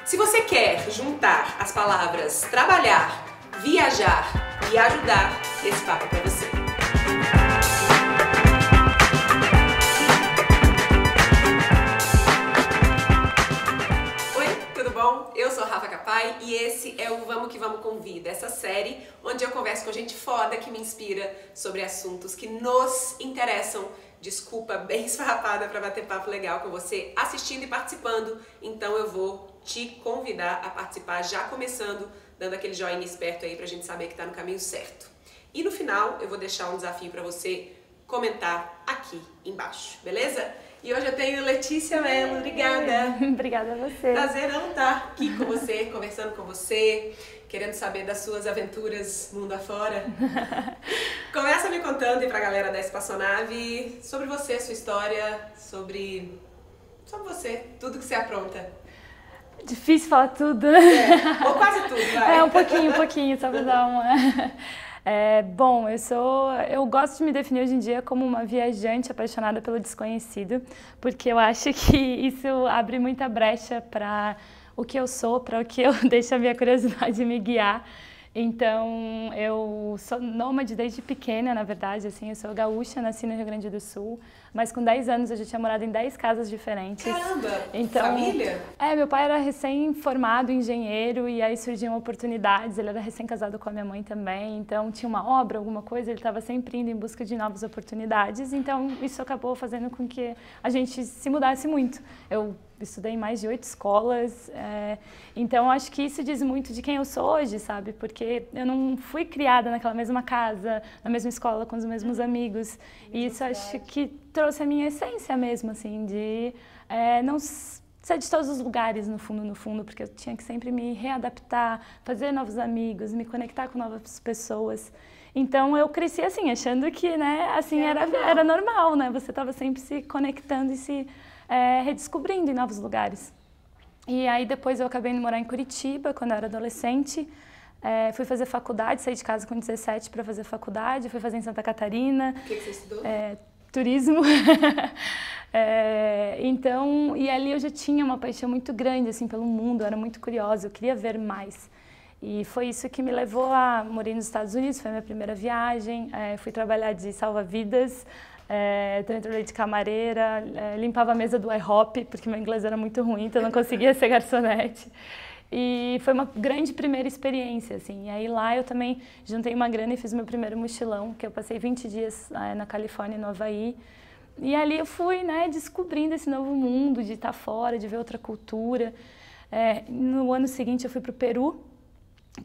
Se você quer juntar as palavras trabalhar, viajar e ajudar, esse papo é para você. Oi, tudo bom? Eu sou Rafa Capai e esse é o Vamos Que Vamos Convida, essa série onde eu converso com gente foda que me inspira sobre assuntos que nos interessam. Desculpa bem esfarrapada para bater papo legal com você assistindo e participando, então eu vou te convidar a participar já começando, dando aquele joinha esperto aí pra gente saber que tá no caminho certo. E no final eu vou deixar um desafio para você comentar aqui embaixo, beleza? E hoje eu tenho Letícia Mello, obrigada! Obrigada a você! Prazerão estar aqui com você, conversando com você, querendo saber das suas aventuras mundo afora. Começa me contando aí pra galera da Espaçonave sobre você, sua história, sobre você, tudo que você apronta. Difícil falar tudo. Ou quase tudo, vai. Um pouquinho, só pra dar uma... Bom, eu gosto de me definir hoje em dia como uma viajante apaixonada pelo desconhecido, porque eu acho que isso abre muita brecha para o que eu sou, para o que eu deixo a minha curiosidade me guiar. Então, eu sou nômade desde pequena, na verdade, assim, eu sou gaúcha, nasci no Rio Grande do Sul, mas com 10 anos eu já tinha morado em 10 casas diferentes. Caramba! Então, família? Meu pai era recém-formado engenheiro e aí surgiam oportunidades, ele era recém-casado com a minha mãe também, então tinha uma obra, alguma coisa, ele estava sempre indo em busca de novas oportunidades, então isso acabou fazendo com que a gente se mudasse muito. Eu estudei em mais de 8 escolas, então acho que isso diz muito de quem eu sou hoje, sabe? Porque eu não fui criada naquela mesma casa, na mesma escola, com os mesmos amigos, e isso acho que trouxe a minha essência mesmo, assim, de não ser de todos os lugares, no fundo, porque eu tinha que sempre me readaptar, fazer novos amigos, me conectar com novas pessoas. Então eu cresci assim, achando que, né, assim, era normal, né? Você estava sempre se conectando e se redescobrindo em novos lugares. E aí depois eu acabei indo morar em Curitiba, quando eu era adolescente. Fui fazer faculdade, saí de casa com 17 para fazer faculdade, fui fazer em Santa Catarina. O que você estudou? Turismo. Então, e ali eu já tinha uma paixão muito grande assim, pelo mundo, eu era muito curiosa, eu queria ver mais. E foi isso que me levou a morar nos Estados Unidos, foi a minha primeira viagem, fui trabalhar de salva-vidas, também trabalhei de camareira, limpava a mesa do IHOP, porque meu inglês era muito ruim, então eu não conseguia ser garçonete. E foi uma grande primeira experiência, assim. E aí lá eu também juntei uma grana e fiz meu primeiro mochilão, que eu passei 20 dias na Califórnia e no Havaí. E ali eu fui, né, descobrindo esse novo mundo, de estar fora, de ver outra cultura. No ano seguinte eu fui para o Peru,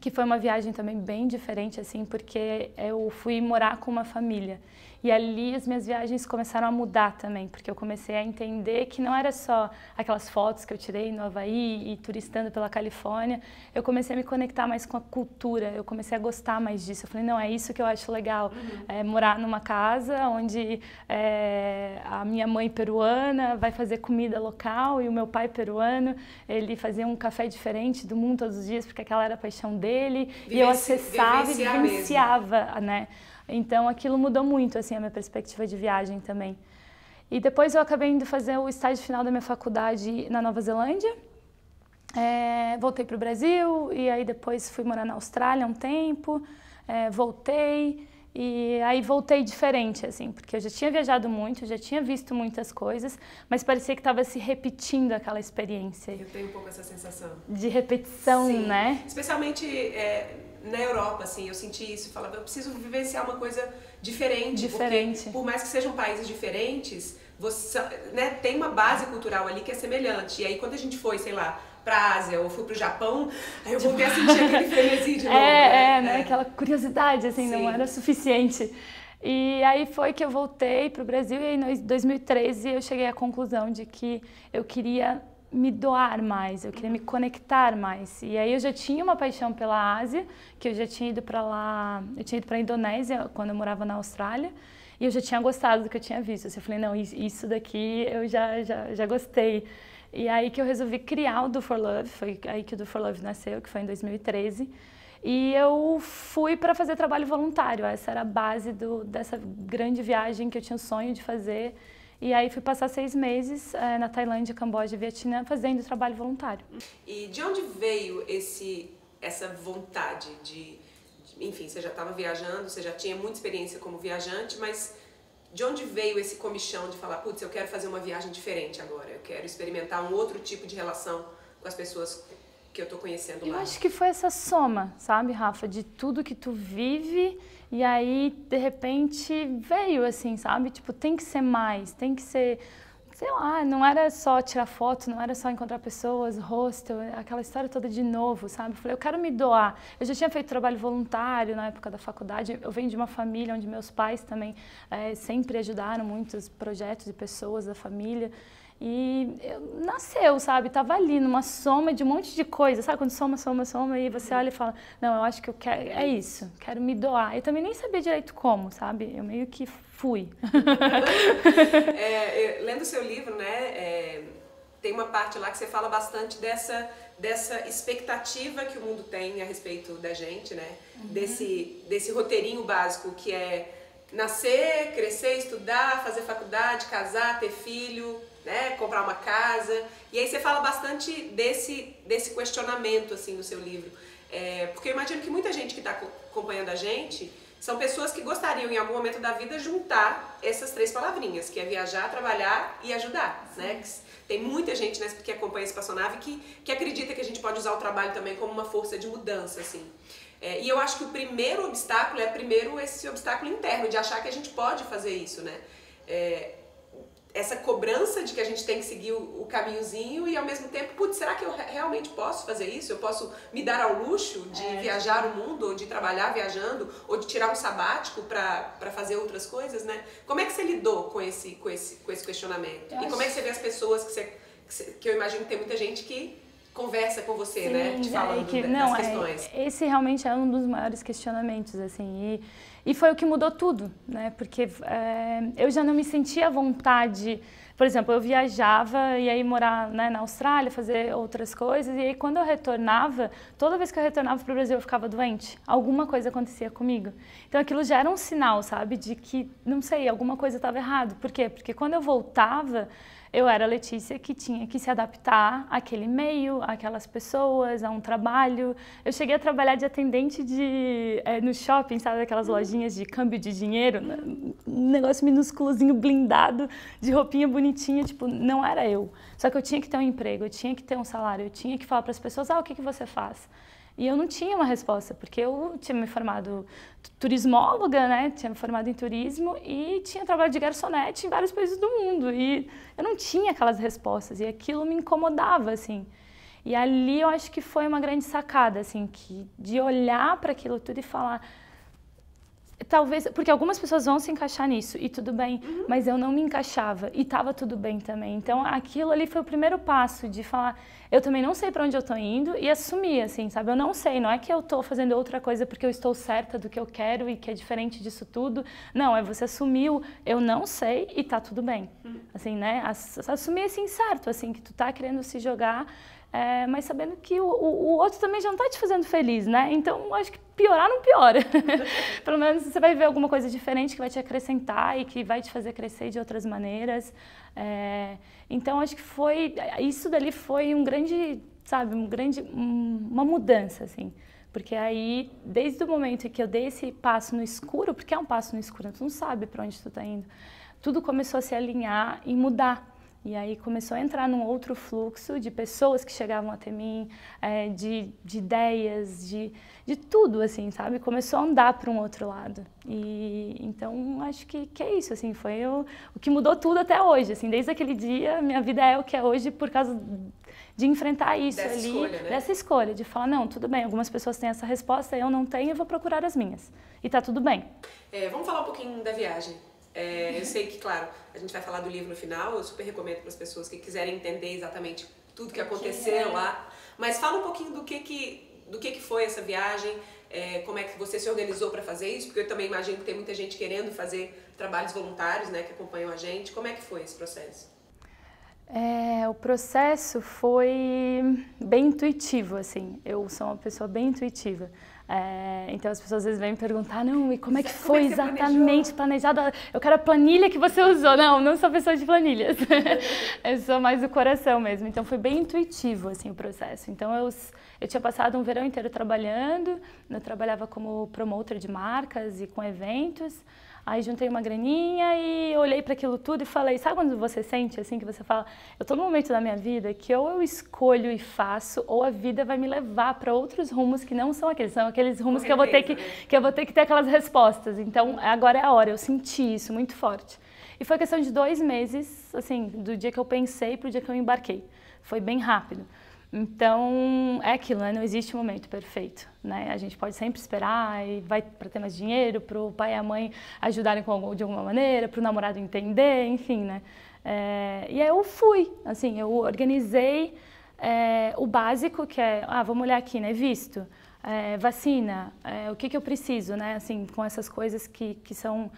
que foi uma viagem também bem diferente, assim, porque eu fui morar com uma família. E ali as minhas viagens começaram a mudar também, porque eu comecei a entender que não era só aquelas fotos que eu tirei no Havaí e turistando pela Califórnia, eu comecei a me conectar mais com a cultura, eu comecei a gostar mais disso. Eu falei, não, é isso que eu acho legal, morar numa casa onde a minha mãe peruana vai fazer comida local e o meu pai peruano, ele fazia um café diferente do mundo todos os dias, porque aquela era a paixão dele, e eu acessava e vivenciava, né? Então aquilo mudou muito assim a minha perspectiva de viagem também. E depois eu acabei indo fazer o estágio final da minha faculdade na Nova Zelândia. Voltei para o Brasil e aí depois fui morar na Austrália um tempo, voltei e aí voltei diferente assim, porque eu já tinha viajado muito, já tinha visto muitas coisas, mas parecia que estava se repetindo aquela experiência. Eu tenho um pouco essa sensação de repetição, sim, né? Especialmente na Europa, assim, eu senti isso, falava, eu preciso vivenciar uma coisa diferente. Porque por mais que sejam países diferentes, você, né, tem uma base cultural ali que é semelhante. E aí quando a gente foi, sei lá, pra Ásia ou fui pro Japão, aí eu voltei a sentir aquele frenesi de novo. Né? Aquela curiosidade, assim, sim, não era suficiente. E aí foi que eu voltei pro Brasil e aí em 2013 eu cheguei à conclusão de que eu queria me doar mais, eu queria me conectar mais. E aí eu já tinha uma paixão pela Ásia, que eu já tinha ido para lá, eu tinha ido para a Indonésia quando eu morava na Austrália, e eu já tinha gostado do que eu tinha visto. Assim, eu falei, não, isso daqui eu já gostei. E aí que eu resolvi criar o Do For Love, foi aí que o Do For Love nasceu, que foi em 2013. E eu fui para fazer trabalho voluntário, essa era a base dessa grande viagem que eu tinha o sonho de fazer. E aí fui passar 6 meses na Tailândia, Camboja e Vietnã fazendo trabalho voluntário. E de onde veio essa vontade enfim, você já estava viajando, você já tinha muita experiência como viajante, mas de onde veio esse comichão de falar, putz, eu quero fazer uma viagem diferente agora, eu quero experimentar um outro tipo de relação com as pessoas que eu tô conhecendo lá? Eu acho que foi essa soma, sabe, Rafa, de tudo que tu vive e aí, de repente, veio assim, sabe? Tipo, tem que ser mais, tem que ser, sei lá, não era só tirar foto, não era só encontrar pessoas, hostel, aquela história toda de novo, sabe? Eu falei, eu quero me doar. Eu já tinha feito trabalho voluntário na época da faculdade, eu venho de uma família onde meus pais também sempre ajudaram muitos projetos e pessoas da família. E nasceu, sabe? Tava ali numa soma de um monte de coisa, sabe? Quando soma, e você olha e fala, não, eu acho que eu quero, é isso, quero me doar. Eu também nem sabia direito como, sabe? Eu meio que fui. Lendo o seu livro, né, tem uma parte lá que você fala bastante dessa expectativa que o mundo tem a respeito da gente, né? Desse roteirinho básico que é nascer, crescer, estudar, fazer faculdade, casar, ter filho, né, comprar uma casa. E aí você fala bastante desse questionamento assim no seu livro, porque eu imagino que muita gente que está acompanhando a gente são pessoas que gostariam em algum momento da vida juntar essas 3 palavrinhas, que é viajar, trabalhar e ajudar, né? Tem muita gente, né, que acompanha esse Espaçonave que acredita que a gente pode usar o trabalho também como uma força de mudança, assim. E eu acho que o primeiro obstáculo é esse obstáculo interno, de achar que a gente pode fazer isso, né? Essa cobrança de que a gente tem que seguir o caminhozinho e ao mesmo tempo, putz, será que eu realmente posso fazer isso? Eu posso me dar ao luxo de viajar o mundo, ou de trabalhar viajando, ou de tirar um sabático para fazer outras coisas, né? Como é que você lidou com esse questionamento? E como é que você vê as pessoas que eu imagino que tem muita gente que conversa com você, sim, né? Te falando das questões. Esse realmente é um dos maiores questionamentos, assim, e foi o que mudou tudo, né? Porque eu já não me sentia à vontade. Por exemplo, eu viajava e aí morar, né, na Austrália, fazer outras coisas, e aí quando eu retornava, toda vez que eu retornava para o Brasil eu ficava doente. Alguma coisa acontecia comigo. Então aquilo já era um sinal, sabe, de que, não sei, alguma coisa estava errado. Por quê? Porque quando eu voltava, eu era a Letícia que tinha que se adaptar àquele meio, àquelas pessoas, a um trabalho. Eu cheguei a trabalhar de atendente no shopping, sabe, aquelas lojinhas de câmbio de dinheiro, um negócio minúsculozinho, blindado, de roupinha bonitinha, tipo, não era eu. Só que eu tinha que ter um emprego, eu tinha que ter um salário, eu tinha que falar para as pessoas, o que você faz? E eu não tinha uma resposta, porque eu tinha me formado turismóloga, né? Tinha me formado em turismo e tinha trabalhado de garçonete em vários países do mundo. E eu não tinha aquelas respostas e aquilo me incomodava, assim. E ali eu acho que foi uma grande sacada, assim, de olhar para aquilo tudo e falar... Talvez, porque algumas pessoas vão se encaixar nisso e tudo bem, mas eu não me encaixava e estava tudo bem também. Então aquilo ali foi o primeiro passo de falar, eu também não sei para onde eu estou indo e assumir, assim, sabe? Eu não sei, não é que eu estou fazendo outra coisa porque eu estou certa do que eu quero e que é diferente disso tudo. Não, é você assumir eu não sei e tá tudo bem. Assim, né? Assumir assim certo, assim, que tu tá querendo se jogar, mas sabendo que o outro também já não está te fazendo feliz, né? Então, acho que piorar não piora. Pelo menos você vai ver alguma coisa diferente que vai te acrescentar e que vai te fazer crescer de outras maneiras. Então, acho que isso dali foi um grande, sabe, uma mudança, assim. Porque aí, desde o momento em que eu dei esse passo no escuro, porque é um passo no escuro, tu não sabe para onde tu tá indo, tudo começou a se alinhar e mudar. E aí começou a entrar num outro fluxo de pessoas que chegavam até mim, de ideias, de tudo, assim, sabe? Começou a andar para um outro lado. E então acho que é isso, assim, foi o que mudou tudo até hoje, assim, desde aquele dia minha vida é o que é hoje por causa de enfrentar isso dessa ali, escolha, né? dessa escolha, de falar, não, tudo bem, algumas pessoas têm essa resposta, eu não tenho, eu vou procurar as minhas. E tá tudo bem. Vamos falar um pouquinho da viagem. Eu sei que, claro, a gente vai falar do livro no final, eu super recomendo para as pessoas que quiserem entender exatamente tudo que aconteceu lá, mas fala um pouquinho do que foi essa viagem, como é que você se organizou para fazer isso, porque eu também imagino que tem muita gente querendo fazer trabalhos voluntários, né, que acompanham a gente. Como é que foi esse processo? O processo foi bem intuitivo, assim. Eu sou uma pessoa bem intuitiva. Então as pessoas às vezes vêm me perguntar, não, e como é que foi exatamente planejado? Eu quero a planilha que você usou. Não sou pessoa de planilhas. Eu sou mais do coração mesmo. Então foi bem intuitivo, assim, o processo. Então eu tinha passado um verão inteiro trabalhando. Eu trabalhava como promotor de marcas e com eventos. Aí juntei uma graninha e olhei para aquilo tudo e falei, sabe quando você sente assim, que você fala, eu estou num momento da minha vida que ou eu escolho e faço, ou a vida vai me levar para outros rumos que não são aqueles rumos que eu vou ter que ter aquelas respostas. Então agora é a hora, eu senti isso muito forte. E foi questão de 2 meses, assim, do dia que eu pensei para o dia que eu embarquei. Foi bem rápido. Então, é aquilo, né? Não existe momento perfeito, né? A gente pode sempre esperar e vai para ter mais dinheiro, para o pai e a mãe ajudarem de alguma maneira, para o namorado entender, enfim, né? E aí eu fui, assim, eu organizei o básico, que é, vamos olhar aqui, né? Visto, vacina, o que eu preciso, né? Assim, com essas coisas que são...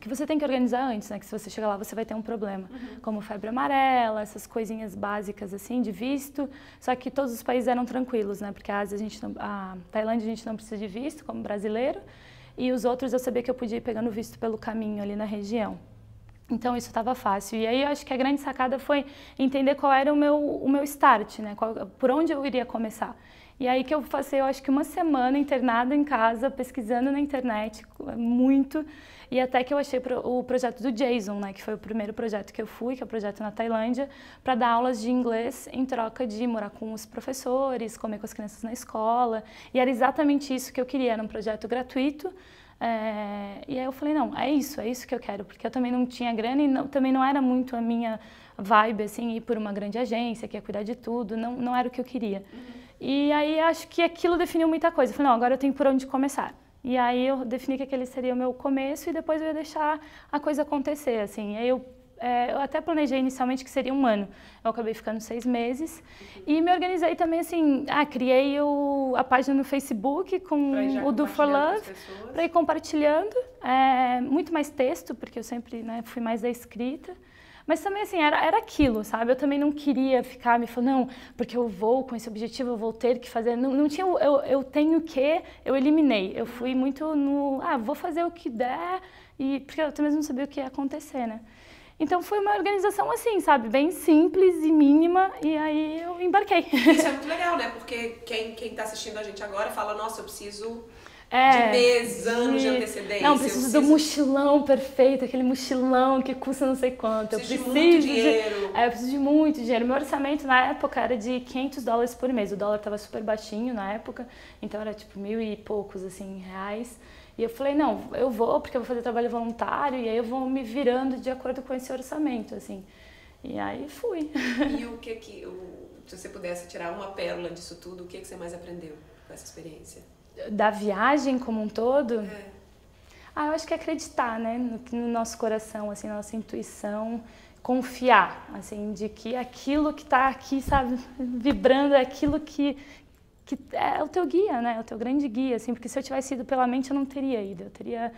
que você tem que organizar antes, né? Que se você chegar lá você vai ter um problema, como febre amarela, essas coisinhas básicas assim de visto. Só que todos os países eram tranquilos, né? Porque a Tailândia a gente não precisa de visto como brasileiro e os outros eu sabia que eu podia ir pegando visto pelo caminho ali na região. Então isso estava fácil. E aí eu acho que a grande sacada foi entender qual era o meu start, né? Por onde eu iria começar. E aí que eu passei, eu acho que uma semana internada em casa, pesquisando na internet, muito, e até que eu achei o projeto do Jason, né, que foi o primeiro projeto que eu fui, que é o projeto na Tailândia, para dar aulas de inglês em troca de morar com os professores, comer com as crianças na escola, e era exatamente isso que eu queria, era um projeto gratuito. E aí eu falei, não, é isso que eu quero, porque eu também não tinha grana e também não era muito a minha vibe, assim, ir por uma grande agência que ia cuidar de tudo, não era o que eu queria. E aí acho que aquilo definiu muita coisa. Eu falei, não, agora eu tenho por onde começar. E aí eu defini que aquele seria o meu começo e depois eu ia deixar a coisa acontecer, assim. Aí eu até planejei inicialmente que seria 1 ano. Eu acabei ficando 6 meses. E me organizei também, assim, criei a página no Facebook com o Do For Love, para ir compartilhando. Muito mais texto, porque eu sempre, né, fui mais da escrita. Mas também, assim, era aquilo, sabe? Eu também não queria ficar me falando, não, porque eu vou com esse objetivo, eu vou ter que fazer. Não tinha, eu tenho que, eu eliminei. Eu fui muito vou fazer o que der, porque eu também não sabia o que ia acontecer, né? Então foi uma organização assim, sabe? Bem simples e mínima, e aí eu embarquei. Isso é muito legal, né? Porque quem tá assistindo a gente agora fala, nossa, eu preciso... de meses, anos de antecedência. Não, preciso do mochilão perfeito, aquele mochilão que custa não sei quanto. Eu preciso de muito dinheiro. Eu preciso de muito dinheiro. Meu orçamento na época era de $500 por mês. O dólar estava super baixinho na época, então era tipo 1.000 e poucos assim, reais. E eu falei, não, eu vou porque eu vou fazer trabalho voluntário e aí eu vou me virando de acordo com esse orçamento, assim. E aí fui. E se você pudesse tirar uma pérola disso tudo, o que você mais aprendeu com essa experiência? Da viagem como um todo? Eu acho que é acreditar, né, no nosso coração, assim, na nossa intuição, confiar, assim, de que aquilo que está aqui, sabe, vibrando é aquilo que é o teu guia, né, é o teu grande guia, assim, porque se eu tivesse ido pela mente eu não teria ido, eu teria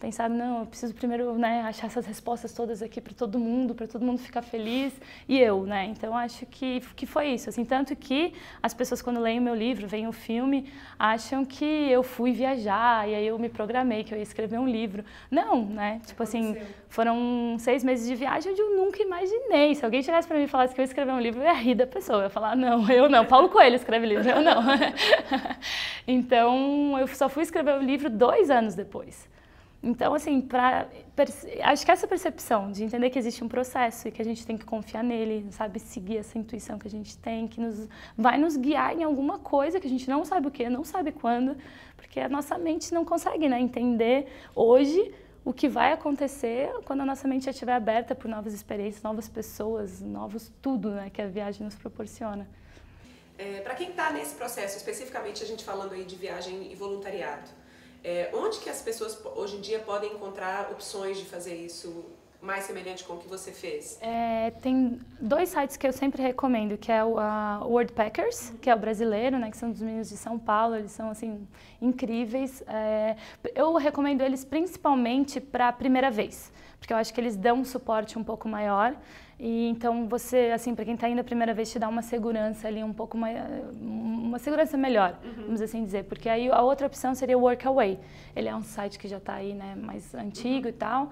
pensado, não, eu preciso primeiro, né, achar essas respostas todas aqui para todo mundo ficar feliz, e eu, né, então acho que foi isso, assim, tanto que as pessoas quando leem o meu livro, veem o filme, acham que eu fui viajar, e aí eu me programei que eu ia escrever um livro, não, né, tipo assim, foram 6 meses de viagem onde eu nunca imaginei, se alguém chegasse para mim e falasse que eu ia escrever um livro, eu ia rir da pessoa, eu ia falar, não, eu não, Paulo Coelho escreve livro, eu não. Então, eu só fui escrever o livro 2 anos depois. Então, assim, acho que essa percepção de entender que existe um processo e que a gente tem que confiar nele, sabe, seguir essa intuição que a gente tem, que vai nos guiar em alguma coisa que a gente não sabe o que, não sabe quando, porque a nossa mente não consegue, né, entender hoje o que vai acontecer quando a nossa mente já estiver aberta por novas experiências, novas pessoas, novos tudo, né, que a viagem nos proporciona. Para quem está nesse processo, especificamente a gente falando aí de viagem e voluntariado, onde que as pessoas hoje em dia podem encontrar opções de fazer isso mais semelhante com o que você fez? Tem 2 sites que eu sempre recomendo, que é o Worldpackers, que é o brasileiro, né, que são dos meninos de São Paulo, eles são assim incríveis. Eu recomendo eles principalmente para a primeira vez, porque eu acho que eles dão um suporte um pouco maior. E então você, assim, para quem está indo a primeira vez, te dá uma segurança ali, um pouco uma segurança melhor, vamos assim dizer. Porque aí a outra opção seria o Workaway. Ele é um site que já está aí, né, mais antigo e tal.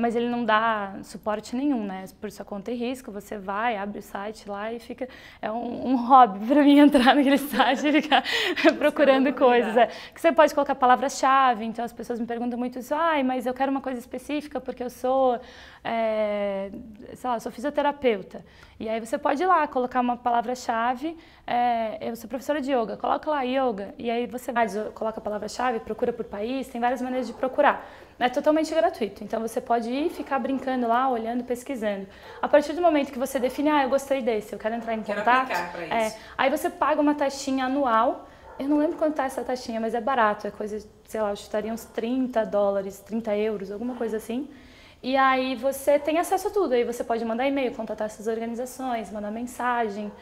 Mas ele não dá suporte nenhum, né? Por sua conta e risco, você vai, abre o site lá e fica... É um hobby para mim entrar naquele site e ficar procurando coisas. Que você pode colocar palavras-chave, então as pessoas me perguntam muito isso, mas eu quero uma coisa específica porque eu sou, sei lá, sou fisioterapeuta. E aí você pode ir lá, colocar uma palavra-chave, eu sou professora de yoga, coloca lá yoga, e aí você vai, coloca a palavra-chave, procura por país, tem várias maneiras de procurar. É totalmente gratuito, então você pode ir ficar brincando lá, olhando, pesquisando. A partir do momento que você define, eu gostei desse, eu quero entrar em contato, aí você paga uma taxinha anual. Eu não lembro quanto tá essa taxinha, mas é barato, é coisa, sei lá, eu chutaria uns $30, 30 euros, alguma coisa assim. E aí você tem acesso a tudo, aí você pode mandar e-mail, contatar essas organizações, mandar mensagem,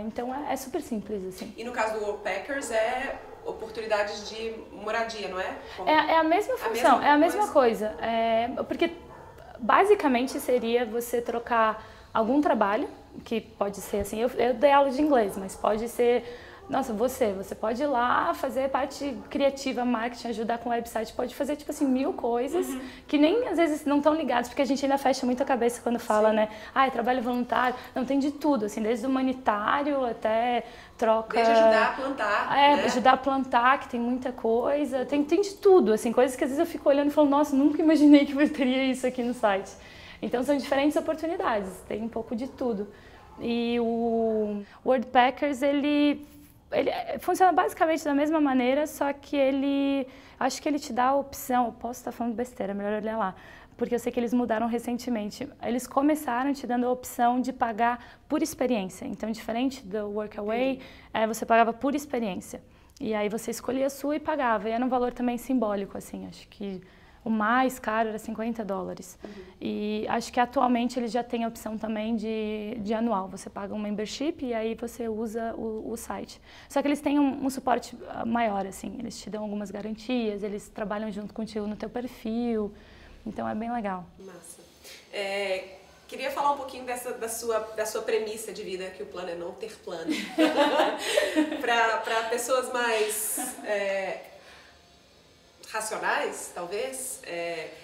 então é super simples, assim. E no caso do Worldpackers oportunidades de moradia, não é? É a mesma função, é a mesma coisa. Porque basicamente seria você trocar algum trabalho, que pode ser assim, eu dei aula de inglês, mas pode ser, nossa, você pode ir lá fazer parte criativa, marketing, ajudar com o website, pode fazer tipo assim 1000 coisas que nem às vezes não estão ligadas, porque a gente ainda fecha muito a cabeça quando fala, né? Trabalho voluntário, não, tem de tudo, assim, desde humanitário até troca... Desde ajudar a plantar, né? Ajudar a plantar, que tem muita coisa, tem de tudo, assim, coisas que às vezes eu fico olhando e falo, nossa, nunca imaginei que eu teria isso aqui no site. Então são diferentes oportunidades, tem um pouco de tudo. E o Worldpackers, ele funciona basicamente da mesma maneira, só que acho que ele te dá a opção, eu posso estar falando besteira, melhor olhar lá, porque eu sei que eles mudaram recentemente. Eles começaram te dando a opção de pagar por experiência, então diferente do Workaway, você pagava por experiência. E aí você escolhia a sua e pagava, e era um valor também simbólico, assim, acho que o mais caro era $50. E acho que atualmente eles já têm a opção também de anual. Você paga um membership e aí você usa o site. Só que eles têm um suporte maior, assim. Eles te dão algumas garantias, eles trabalham junto contigo no teu perfil. Então é bem legal. Massa. Queria falar um pouquinho da sua premissa de vida, que o plano é não ter plano. Para pessoas mais... racionais, talvez,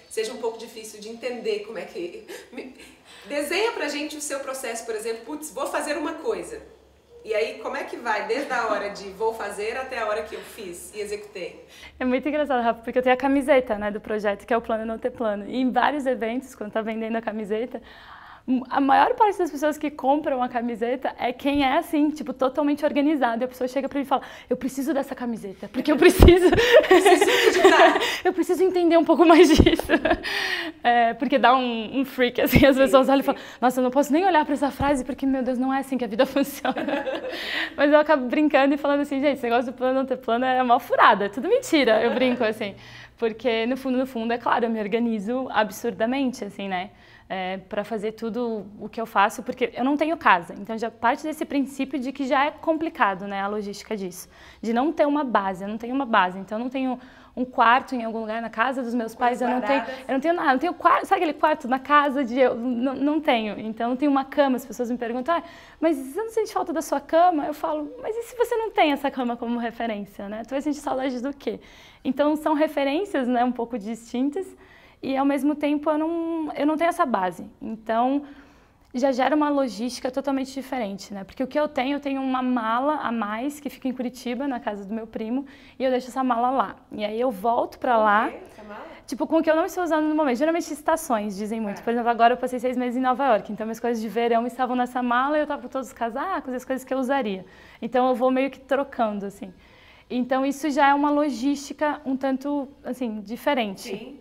seja um pouco difícil de entender como é que... Desenha pra gente o seu processo, por exemplo, putz, vou fazer uma coisa. E aí, como é que vai desde a hora de vou fazer até a hora que eu fiz e executei? É muito engraçado, Rafa, porque eu tenho a camiseta, né, do projeto, que é o plano não ter plano. E em vários eventos, quando tá vendendo a camiseta, a maior parte das pessoas que compram a camiseta é quem é assim, tipo, totalmente organizado. E a pessoa chega pra mim e fala, eu preciso dessa camiseta, porque eu preciso... eu preciso entender um pouco mais disso. Porque dá um freak, assim, as pessoas olham e falam, nossa, eu não posso nem olhar pra essa frase, porque, meu Deus, não é assim que a vida funciona. Mas eu acabo brincando e falando assim, gente, esse negócio do plano não ter plano é uma furada, é tudo mentira, eu brinco, assim. Porque, no fundo, é claro, eu me organizo absurdamente, assim, né? Para fazer tudo o que eu faço, porque eu não tenho casa. Então, já parte desse princípio de que já é complicado, né, a logística disso. De não ter uma base, eu não tenho uma base. Então, eu não tenho um quarto em algum lugar na casa dos meus pais, eu não tenho nada. Eu não tenho quarto, sabe aquele quarto na casa de... Não tenho. Então, não tenho uma cama. As pessoas me perguntam, mas você não sente falta da sua cama? Eu falo, mas e se você não tem essa cama como referência, né? Tu vai sentir saudade do quê? Então, são referências, né, um pouco distintas. E, ao mesmo tempo, eu não tenho essa base. Então, já gera uma logística totalmente diferente, né? Porque o que eu tenho uma mala a mais que fica em Curitiba, na casa do meu primo, e eu deixo essa mala lá. E aí eu volto pra lá, tipo, com o que eu não estou usando no momento. Geralmente, estações dizem muito. Por exemplo, agora eu passei 6 meses em Nova York, então minhas coisas de verão estavam nessa mala e eu tava com todos os casacos, as coisas que eu usaria. Então, eu vou meio que trocando, assim. Então, isso já é uma logística um tanto, assim, diferente. Sim.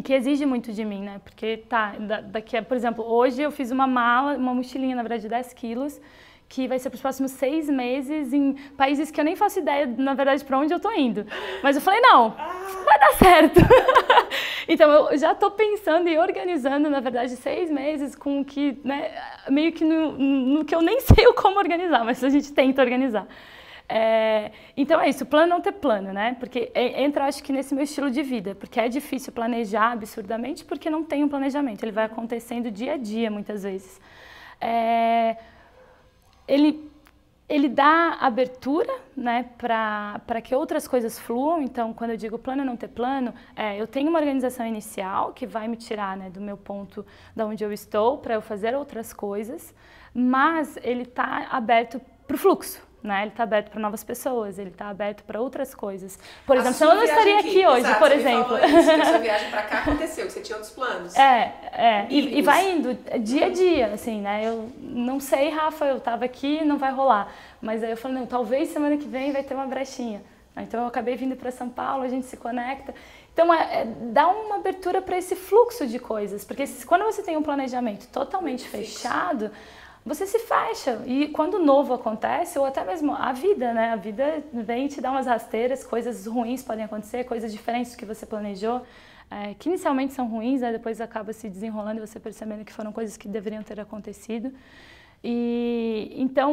Que exige muito de mim, né? Porque, por exemplo, hoje eu fiz uma mala, uma mochilinha, na verdade, de 10 quilos, que vai ser para os próximos 6 meses em países que eu nem faço ideia, na verdade, para onde eu tô indo. Mas eu falei, não, vai dar certo. Então, eu já tô pensando e organizando, na verdade, 6 meses com o que, né, meio que no que eu nem sei como organizar, mas a gente tenta organizar. Então é isso, plano não ter plano, né? Porque entra, acho que nesse meu estilo de vida, porque é difícil planejar absurdamente porque não tem um planejamento, ele vai acontecendo dia a dia muitas vezes. Ele dá abertura, né, para que outras coisas fluam. Então, quando eu digo plano não ter plano, eu tenho uma organização inicial que vai me tirar, né, do meu ponto de onde eu estou para eu fazer outras coisas, mas ele está aberto para o fluxo. Né? Ele está aberto para novas pessoas, ele está aberto para outras coisas. Por exemplo, eu não estaria aqui hoje, exato, por você exemplo. Me falou isso, que a sua viagem para cá aconteceu, que você tinha outros planos. E vai indo dia a dia, assim, né? Eu não sei, Rafa, eu estava aqui, não vai rolar. Mas aí eu falei, não, talvez semana que vem vai ter uma brechinha. Então eu acabei vindo para São Paulo, a gente se conecta. Então, dá uma abertura para esse fluxo de coisas, porque quando você tem um planejamento totalmente fechado, você se fecha, e quando o novo acontece, ou até mesmo a vida, né? A vida vem te dar umas rasteiras, coisas ruins podem acontecer, coisas diferentes do que você planejou, que inicialmente são ruins, né? Depois acaba se desenrolando e você percebendo que foram coisas que deveriam ter acontecido. E então,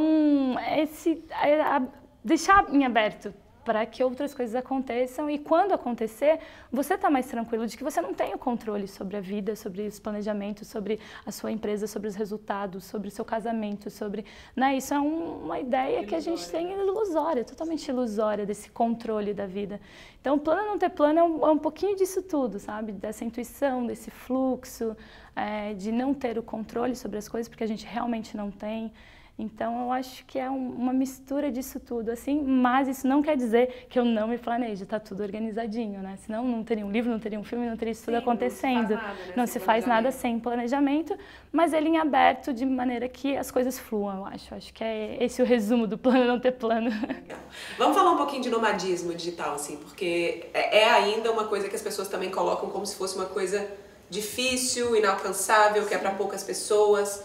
deixar em aberto para que outras coisas aconteçam, e quando acontecer, você está mais tranquilo de que você não tem o controle sobre a vida, sobre os planejamentos, sobre a sua empresa, sobre os resultados, sobre o seu casamento, sobre... Né? Isso é uma ideia que a gente tem ilusória, totalmente ilusória, desse controle da vida. Então, o plano não ter plano é um pouquinho disso tudo, sabe? Dessa intuição, desse fluxo, de não ter o controle sobre as coisas, porque a gente realmente não tem. Então, eu acho que é uma mistura disso tudo, assim, mas isso não quer dizer que eu não me planejo, tá tudo organizadinho, né? Senão não teria um livro, não teria um filme, não teria isso tudo acontecendo. Não se faz nada sem planejamento, mas ele em aberto de maneira que as coisas fluam, eu acho. Acho que é esse o resumo do plano não ter plano. Legal. Vamos falar um pouquinho de nomadismo digital, assim, porque é ainda uma coisa que as pessoas também colocam como se fosse uma coisa difícil, inalcançável, que é para poucas pessoas.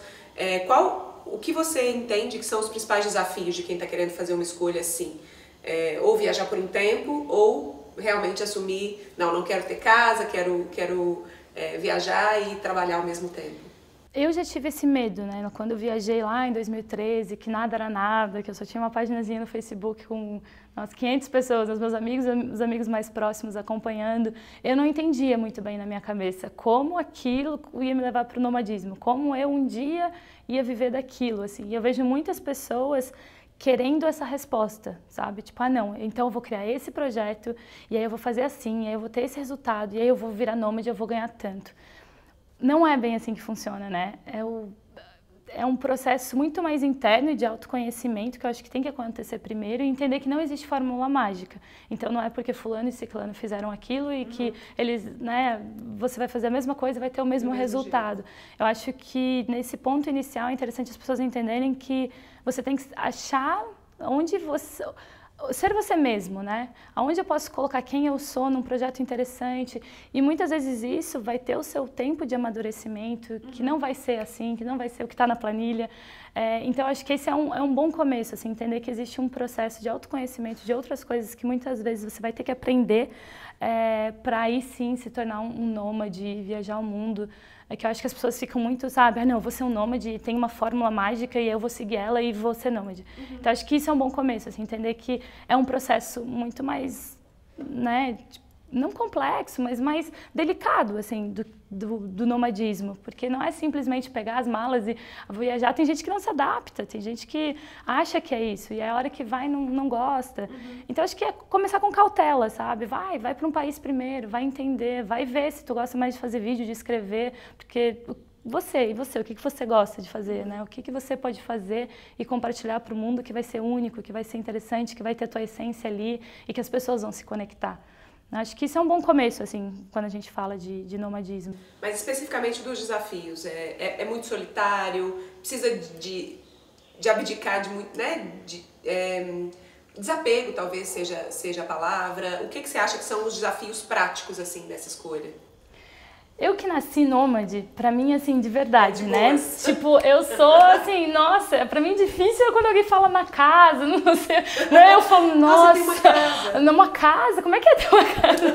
O que você entende que são os principais desafios de quem está querendo fazer uma escolha assim? Ou viajar por um tempo, ou realmente assumir, não quero ter casa, quero viajar e trabalhar ao mesmo tempo? Eu já tive esse medo, né? Quando eu viajei lá em 2013, que nada era nada, que eu só tinha uma paginazinha no Facebook com 500 pessoas, os meus amigos, os amigos mais próximos acompanhando. Eu não entendia muito bem na minha cabeça como aquilo ia me levar para o nomadismo, como eu um dia ia viver daquilo, assim. E eu vejo muitas pessoas querendo essa resposta, sabe? Tipo, não, então eu vou criar esse projeto, e aí eu vou fazer assim, e aí eu vou ter esse resultado, e aí eu vou virar nômade, eu vou ganhar tanto. Não é bem assim que funciona, né? É um processo muito mais interno e de autoconhecimento que eu acho que tem que acontecer primeiro, e entender que não existe fórmula mágica. Então não é porque fulano e ciclano fizeram aquilo e que eles, né, você vai fazer a mesma coisa e vai ter o mesmo resultado. Eu acho que nesse ponto inicial é interessante as pessoas entenderem que você tem que achar onde você... Ser você mesmo, né? Aonde eu posso colocar quem eu sou num projeto interessante, e muitas vezes isso vai ter o seu tempo de amadurecimento, que não vai ser assim, que não vai ser o que está na planilha. Então, acho que esse é um bom começo, assim, entender que existe um processo de autoconhecimento de outras coisas que muitas vezes você vai ter que aprender para aí sim se tornar um nômade, viajar o mundo. Que eu acho que as pessoas ficam muito, sabe, não, eu vou ser um nômade, tem uma fórmula mágica e eu vou seguir ela e vou ser nômade. Então, acho que isso é um bom começo, assim, entender que é um processo muito mais, né, não complexo, mas mais delicado, assim, do nomadismo, porque não é simplesmente pegar as malas e viajar. Tem gente que não se adapta, tem gente que acha que é isso, e a hora que vai não gosta. Então, acho que é começar com cautela, sabe? Vai para um país primeiro, vai entender, vai ver se tu gosta mais de fazer vídeo, de escrever, porque você, o que você gosta de fazer, né? O que você pode fazer e compartilhar para o mundo que vai ser único, que vai ser interessante, que vai ter a tua essência ali e que as pessoas vão se conectar. Acho que isso é um bom começo, assim, quando a gente fala de nomadismo. Mas especificamente dos desafios, é muito solitário, precisa de abdicar de muito, né? Desapego talvez seja a palavra. O que você acha que são os desafios práticos, assim, dessa escolha? Eu que nasci nômade, pra mim, assim, de verdade, né? Tipo, eu sou, assim, nossa, pra mim difícil é quando alguém fala na casa, não sei, né? Eu falo, nossa, tem uma casa. Numa casa? Como é que é ter uma casa?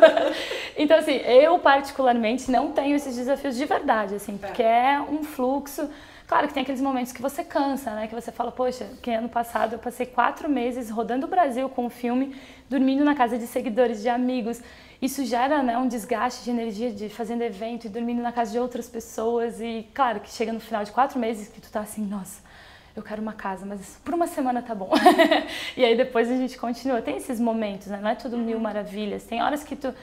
Então, assim, eu particularmente não tenho esses desafios de verdade, assim, porque é um fluxo. Claro que tem aqueles momentos que você cansa, né? Que você fala, poxa, que ano passado eu passei 4 meses rodando o Brasil com o filme, dormindo na casa de seguidores, de amigos. Isso gera, né, um desgaste de energia de fazendo evento e dormindo na casa de outras pessoas. E claro que chega no final de 4 meses que tu tá assim, nossa, eu quero uma casa, mas por uma semana tá bom. E aí depois a gente continua. Tem esses momentos, né? Não é tudo mil maravilhas. Tem horas que tu...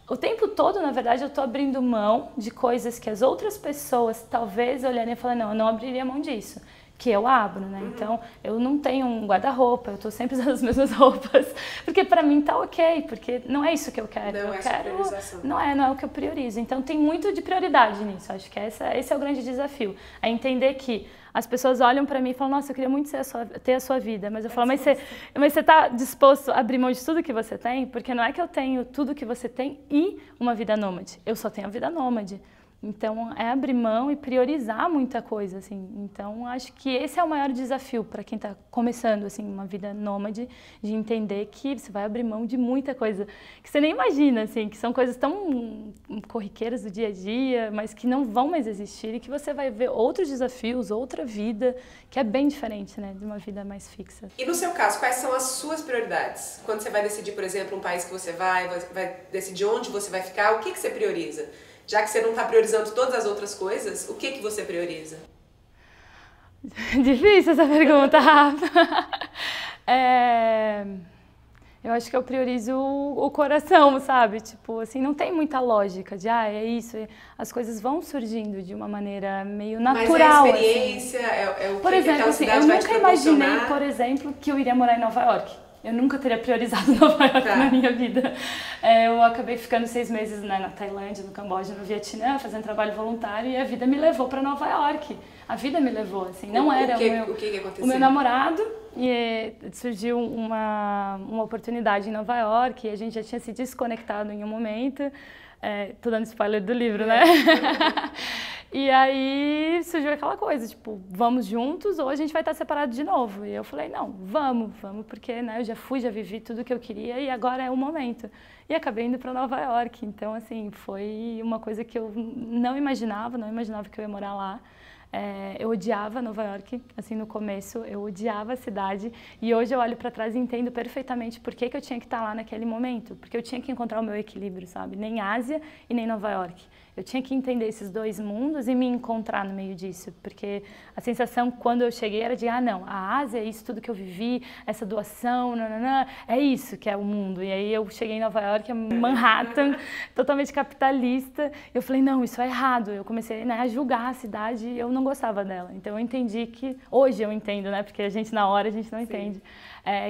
O tempo todo, na verdade, eu tô abrindo mão de coisas que as outras pessoas talvez olharem e falarem, não, eu não abriria mão disso. Que eu abro, né? Então, eu não tenho um guarda-roupa, eu tô sempre usando as mesmas roupas. Porque pra mim tá ok, porque não é isso que eu quero. Não eu é quero, priorização. não é o que eu priorizo. Então, tem muito de prioridade nisso. Acho que esse é o grande desafio. É entender que as pessoas olham pra mim e falam, nossa, eu queria muito ter a sua vida. Mas eu falo, mas você tá disposto a abrir mão de tudo que você tem? Porque não é que eu tenho tudo que você tem e uma vida nômade. Eu só tenho a vida nômade. Então, é abrir mão e priorizar muita coisa, assim. Então, acho que esse é o maior desafio para quem está começando, assim, uma vida nômade, de entender que você vai abrir mão de muita coisa que você nem imagina, assim, que são coisas tão corriqueiras do dia a dia, mas que não vão mais existir e que você vai ver outros desafios, outra vida, que é bem diferente, né, de uma vida mais fixa. E no seu caso, quais são as suas prioridades? Quando você vai decidir, por exemplo, um país que você vai decidir onde você vai ficar, o que você prioriza? Já que você não está priorizando todas as outras coisas, o que você prioriza? Difícil essa pergunta, Rafa. Eu acho que eu priorizo o coração, sabe? Tipo, assim, não tem muita lógica de, é isso. As coisas vão surgindo de uma maneira meio natural. Mas é a experiência, assim. O que por exemplo, aquela assim, cidade eu vai te nunca imaginei, proporcionar. por exemplo, que eu iria morar em Nova York. Eu nunca teria priorizado Nova York na minha vida. Eu acabei ficando 6 meses, né, na Tailândia, no Camboja, no Vietnã, fazendo trabalho voluntário, e a vida me levou para Nova York. A vida me levou, assim, não era o que aconteceu? O meu namorado, e surgiu uma oportunidade em Nova York, e a gente já tinha se desconectado em um momento. Tô dando spoiler do livro, né? E aí surgiu aquela coisa, tipo, vamos juntos ou a gente vai estar separado de novo. E eu falei, não, vamos, porque, né, eu já vivi tudo que eu queria e agora é o momento. E acabei indo para Nova York. Então, assim, foi uma coisa que eu não imaginava que eu ia morar lá. Eu odiava Nova York, assim, no começo, eu odiava a cidade, e hoje eu olho para trás e entendo perfeitamente por que eu tinha que estar lá naquele momento, porque eu tinha que encontrar o meu equilíbrio, sabe? Nem Ásia e nem Nova York. Eu tinha que entender esses dois mundos e me encontrar no meio disso, porque a sensação quando eu cheguei era de, não, a Ásia é isso tudo que eu vivi, essa doação, nananã, é isso que é o mundo. E aí eu cheguei em Nova York, Manhattan, totalmente capitalista, eu falei, não, isso é errado. Eu comecei, né, a julgar a cidade e eu não gostava dela. Então eu entendi que, hoje eu entendo, né, porque na hora a gente não entende,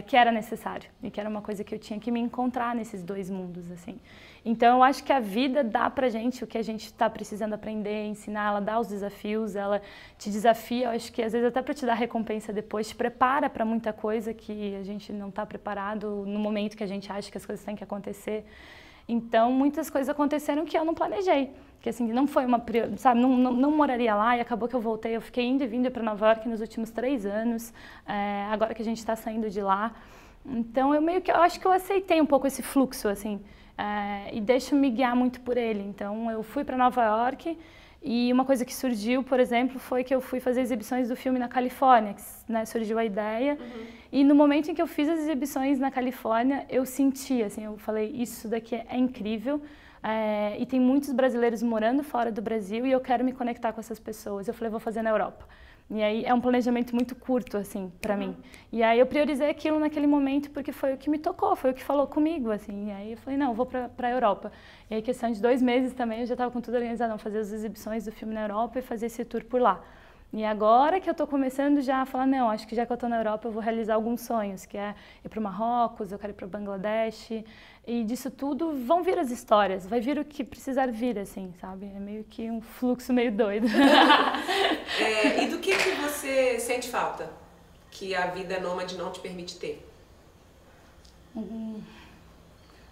que era necessário e que era uma coisa que eu tinha que me encontrar nesses dois mundos, assim. Então, eu acho que a vida dá pra gente o que a gente está precisando aprender, ensinar, ela dá os desafios, ela te desafia, eu acho que às vezes até para te dar recompensa depois, te prepara para muita coisa que a gente não está preparado no momento que a gente acha que as coisas têm que acontecer. Então, muitas coisas aconteceram que eu não planejei, que assim, não foi uma, sabe, não moraria lá e acabou que eu voltei, eu fiquei indo e vindo para Nova York nos últimos 3 anos, agora que a gente está saindo de lá. Então, eu acho que eu aceitei um pouco esse fluxo, assim, e deixo me guiar muito por ele. Então, eu fui para Nova York e uma coisa que surgiu, por exemplo, foi que eu fui fazer exibições do filme na Califórnia, que, né, surgiu a ideia. E no momento em que eu fiz as exibições na Califórnia, eu senti, assim, eu falei, isso daqui é incrível. E tem muitos brasileiros morando fora do Brasil e eu quero me conectar com essas pessoas. Eu falei, vou fazer na Europa. E aí é um planejamento muito curto, assim, pra mim. E aí eu priorizei aquilo naquele momento porque foi o que me tocou, foi o que falou comigo, assim. E aí eu falei, não, eu vou pra Europa. E aí, questão de 2 meses também, eu já tava com tudo organizado, não, fazer as exibições do filme na Europa e fazer esse tour por lá. E agora que eu tô começando já a falar, não, acho que já que eu tô na Europa eu vou realizar alguns sonhos, que é ir pro Marrocos, eu quero ir pro Bangladesh. E disso tudo vão vir as histórias, vai vir o que precisar vir, assim, sabe? É meio que um fluxo meio doido. E do que você sente falta que a vida nômade não te permite ter? Um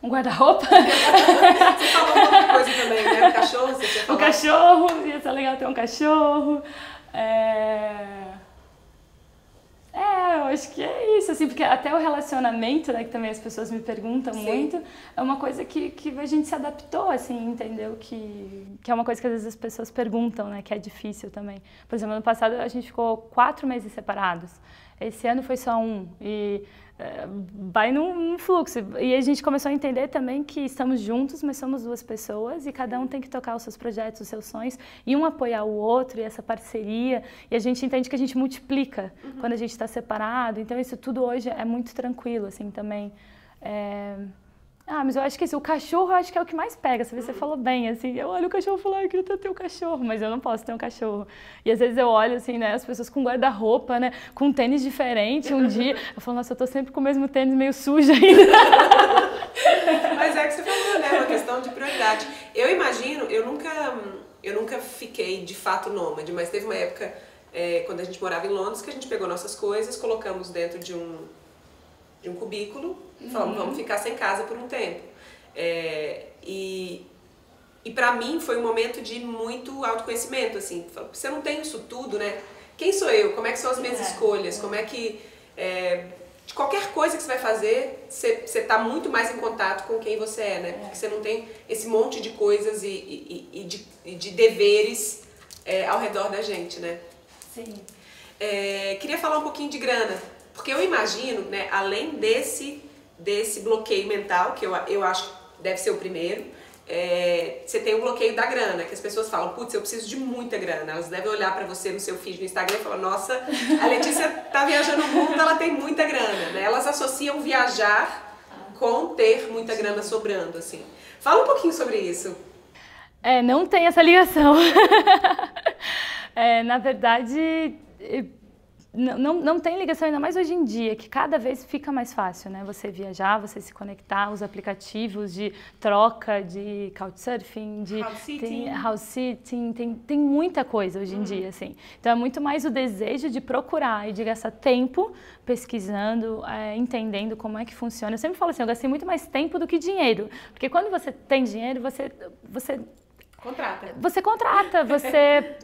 guarda-roupa? Você falou outra coisa também, né? O cachorro, você tinha falado. Um cachorro, ia ser legal ter um cachorro. eu acho que é isso, assim, porque até o relacionamento, né, que também as pessoas me perguntam muito, é uma coisa que a gente se adaptou, assim, entendeu? Que é uma coisa que às vezes as pessoas perguntam, né, que é difícil também. Por exemplo, ano passado a gente ficou 4 meses separados, esse ano foi só 1, e vai num fluxo. E a gente começou a entender também que estamos juntos, mas somos 2 pessoas e cada um tem que tocar os seus projetos, os seus sonhos, e um apoiar o outro, e essa parceria, e a gente entende que a gente multiplica quando a gente está separado, então isso tudo hoje é muito tranquilo, assim, também. Mas eu acho que assim, o cachorro eu acho que é o que mais pega, você falou bem, assim, eu olho o cachorro e falo, eu queria ter um cachorro, mas eu não posso ter um cachorro. E às vezes eu olho, assim, né, as pessoas com guarda-roupa, né, com tênis diferente, um dia, eu falo, nossa, eu tô sempre com o mesmo tênis meio sujo ainda. Mas é que você falou, né, uma questão de prioridade. Eu imagino, eu nunca fiquei de fato nômade, mas teve uma época, quando a gente morava em Londres, que a gente pegou nossas coisas, colocamos dentro de um cubículo, falamos, vamos ficar sem casa por um tempo. E pra mim foi um momento de muito autoconhecimento, assim, você não tem isso tudo, né? Quem sou eu? Como é que são as minhas escolhas? Como é que... de qualquer coisa que você vai fazer, você tá muito mais em contato com quem você é, né? Porque você não tem esse monte de coisas e de deveres ao redor da gente, né? Sim. Queria falar um pouquinho de grana. Porque eu imagino, né, além desse bloqueio mental, que eu acho que deve ser o primeiro, você tem o bloqueio da grana, que as pessoas falam, putz, eu preciso de muita grana. Elas devem olhar pra você no seu feed no Instagram e falar, nossa, a Letícia tá viajando o mundo, ela tem muita grana, né? Elas associam viajar com ter muita grana sobrando, assim. Fala um pouquinho sobre isso. Não tem essa ligação. Na verdade... Não tem ligação, ainda mais hoje em dia, que cada vez fica mais fácil, né? Você viajar, você se conectar, os aplicativos de troca, de couchsurfing, de house sitting, tem muita coisa hoje em dia, assim. Então é muito mais o desejo de procurar e de gastar tempo pesquisando, entendendo como é que funciona. Eu sempre falo assim, eu gastei muito mais tempo do que dinheiro, porque quando você tem dinheiro, você contrata,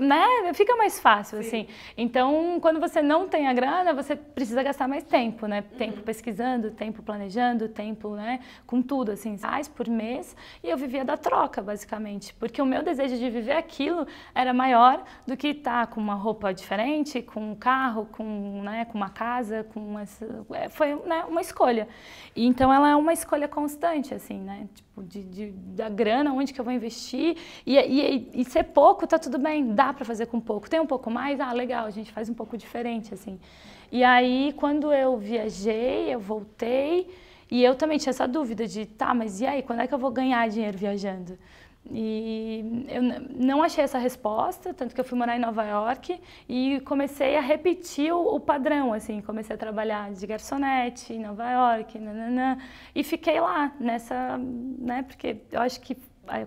né, fica mais fácil, assim. Então, quando você não tem a grana, você precisa gastar mais tempo, né? Tempo pesquisando, tempo planejando, tempo, né, com tudo, assim, reais por mês. E eu vivia da troca, basicamente, porque o meu desejo de viver aquilo era maior do que estar com uma roupa diferente, com um carro, com uma casa, foi, né, uma escolha. E, então, ela é uma escolha constante, assim, né? Tipo, da grana, onde que eu vou investir. E ser pouco, tá tudo bem, dá pra fazer com pouco. Tem um pouco mais? Legal, a gente faz um pouco diferente, assim. E aí, quando eu viajei, eu voltei, e eu também tinha essa dúvida de, mas e aí, quando é que eu vou ganhar dinheiro viajando? E eu não achei essa resposta, tanto que eu fui morar em Nova York e comecei a repetir o padrão, assim, comecei a trabalhar de garçonete em Nova York, e fiquei lá nessa, né, porque eu acho que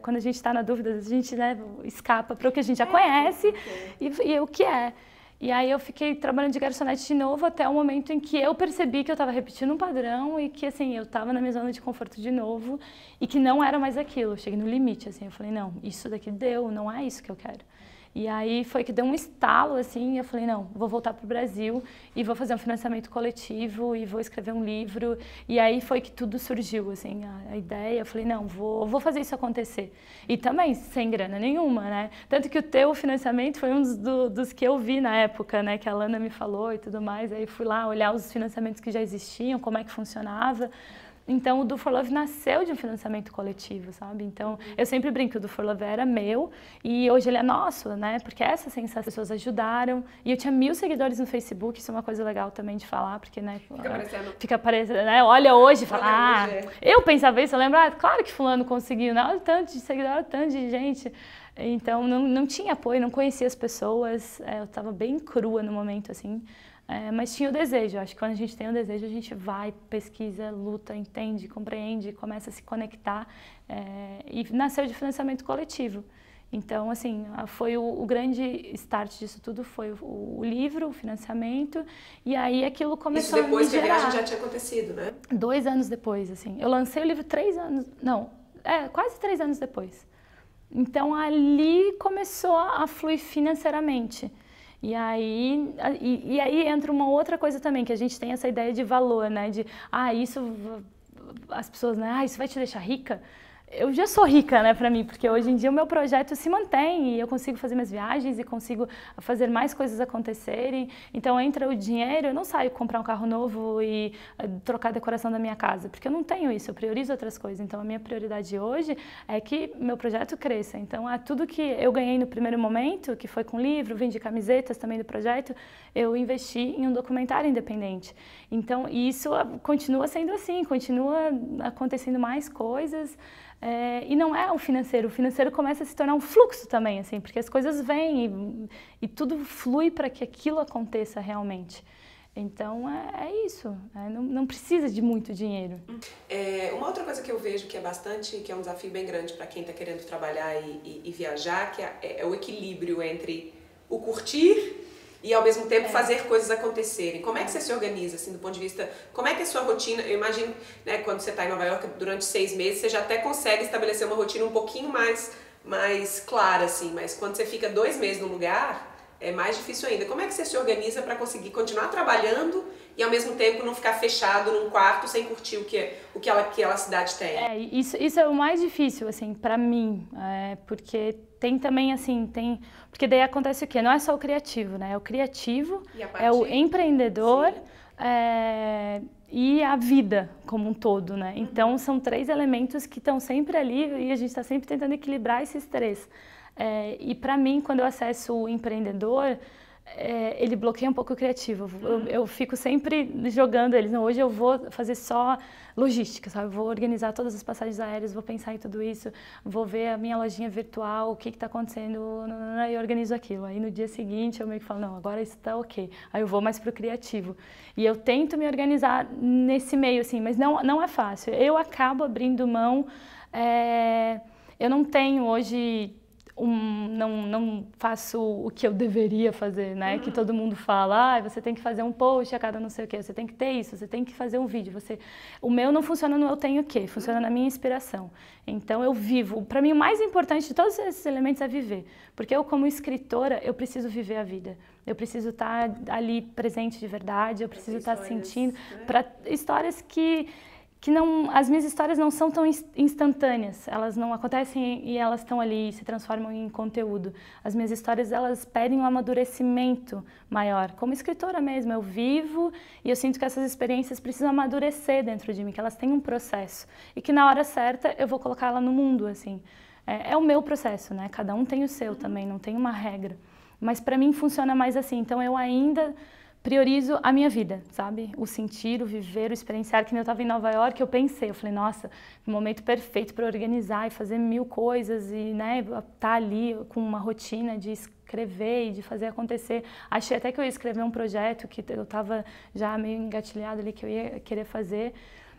quando a gente está na dúvida, a gente, né, escapa para o que a gente já conhece e o que é. E aí eu fiquei trabalhando de garçonete de novo até o momento em que eu percebi que eu estava repetindo um padrão e que, assim, eu estava na minha zona de conforto de novo e que não era mais aquilo. Eu cheguei no limite, assim, eu falei, não, isso daqui deu, não é isso que eu quero. E aí foi que deu um estalo, assim, e eu falei, não, vou voltar para o Brasil e vou fazer um financiamento coletivo e vou escrever um livro. E aí foi que tudo surgiu, assim, a ideia. Eu falei, não, vou fazer isso acontecer. E também sem grana nenhuma, né? Tanto que o teu financiamento foi um dos que eu vi na época, né? Que a Lana me falou e tudo mais. Aí fui lá olhar os financiamentos que já existiam, como é que funcionava. Então, o Do For Love nasceu de um financiamento coletivo, sabe? Então, eu sempre brinco, o Do For Love era meu e hoje ele é nosso, né? Porque essa sensação, as pessoas ajudaram. E eu tinha 1000 seguidores no Facebook, isso é uma coisa legal também de falar, porque, né? Fica aparecendo, né? Olha hoje e fala, eu pensava isso, eu lembro, claro que fulano conseguiu, né? Olha o tanto de seguidor, olha o tanto de gente. Então, não tinha apoio, não conhecia as pessoas, eu estava bem crua no momento, assim. Mas tinha o desejo, acho que quando a gente tem o desejo, a gente vai, pesquisa, luta, entende, compreende, começa a se conectar e nasceu de financiamento coletivo. Então, assim, foi o grande start disso tudo, foi o livro, o financiamento, e aí aquilo começou a me gerar. Isso depois que a viagem já tinha acontecido, né? 2 anos depois, assim. Eu lancei o livro 3 anos, quase 3 anos depois. Então, ali começou a fluir financeiramente. E aí entra uma outra coisa também, que a gente tem essa ideia de valor, né? De, as pessoas, né? Isso vai te deixar rica. Eu já sou rica, né, pra mim, porque hoje em dia o meu projeto se mantém e eu consigo fazer minhas viagens e consigo fazer mais coisas acontecerem. Então entra o dinheiro, eu não saio comprar um carro novo e trocar a decoração da minha casa, porque eu não tenho isso, eu priorizo outras coisas. Então a minha prioridade hoje é que meu projeto cresça. Então tudo que eu ganhei no primeiro momento, que foi com livro, vendi camisetas também do projeto, eu investi em um documentário independente. Então isso continua sendo assim, continua acontecendo mais coisas. E não é o financeiro começa a se tornar um fluxo também, assim, porque as coisas vêm e tudo flui para que aquilo aconteça realmente. Então é isso, não precisa de muito dinheiro. Uma outra coisa que eu vejo que é um desafio bem grande para quem está querendo trabalhar e viajar, que é o equilíbrio entre o curtir e ao mesmo tempo fazer coisas acontecerem. Como é que você se organiza, assim, do ponto de vista... Como é que é a sua rotina? Eu imagino, né, quando você está em Nova York durante 6 meses, você já até consegue estabelecer uma rotina um pouquinho mais clara, assim. Mas quando você fica 2 meses no lugar, é mais difícil ainda. Como é que você se organiza para conseguir continuar trabalhando e ao mesmo tempo não ficar fechado num quarto sem curtir o que aquela cidade tem? Isso é o mais difícil, assim, para mim, porque tem também, assim, porque daí acontece o quê? Não é só o criativo, né? É o criativo, é o empreendedor e a vida como um todo, né? Então, são 3 elementos que estão sempre ali e a gente está sempre tentando equilibrar esses 3. E para mim, quando eu acesso o empreendedor, ele bloqueia um pouco o criativo. Eu fico sempre jogando eles. Não, hoje eu vou fazer só logística, sabe? Vou organizar todas as passagens aéreas, vou pensar em tudo isso, vou ver a minha lojinha virtual, o que está acontecendo, e organizo aquilo. Aí no dia seguinte eu meio que falo, não, agora isso está ok. Aí eu vou mais pro criativo. E eu tento me organizar nesse meio, assim, mas não é fácil. Eu acabo abrindo mão. Eu não tenho hoje... não faço o que eu deveria fazer, né? Que todo mundo fala, você tem que fazer um post a cada não sei o quê, você tem que ter isso, você tem que fazer um vídeo. O meu não funciona no eu tenho o quê, funciona na minha inspiração. Então eu vivo. Para mim o mais importante de todos esses elementos é viver, porque eu como escritora eu preciso viver a vida. Eu preciso estar ali presente de verdade, eu preciso estar sentindo para histórias que não, as minhas histórias não são tão instantâneas, elas não acontecem e elas estão ali e se transformam em conteúdo. As minhas histórias, elas pedem um amadurecimento maior. Como escritora mesmo, eu vivo e eu sinto que essas experiências precisam amadurecer dentro de mim, que elas têm um processo e que na hora certa eu vou colocá-la no mundo, assim. É o meu processo, né? Cada um tem o seu também, não tem uma regra. Mas para mim funciona mais assim, então eu ainda... priorizo a minha vida, sabe? O sentir, o viver, o experienciar. Que nem eu estava em Nova York, eu falei, nossa, um momento perfeito para organizar e fazer 1000 coisas e, né, tá ali com uma rotina de escrever e de fazer acontecer. Achei até que eu ia escrever um projeto que eu estava já meio engatilhado ali que eu ia querer fazer.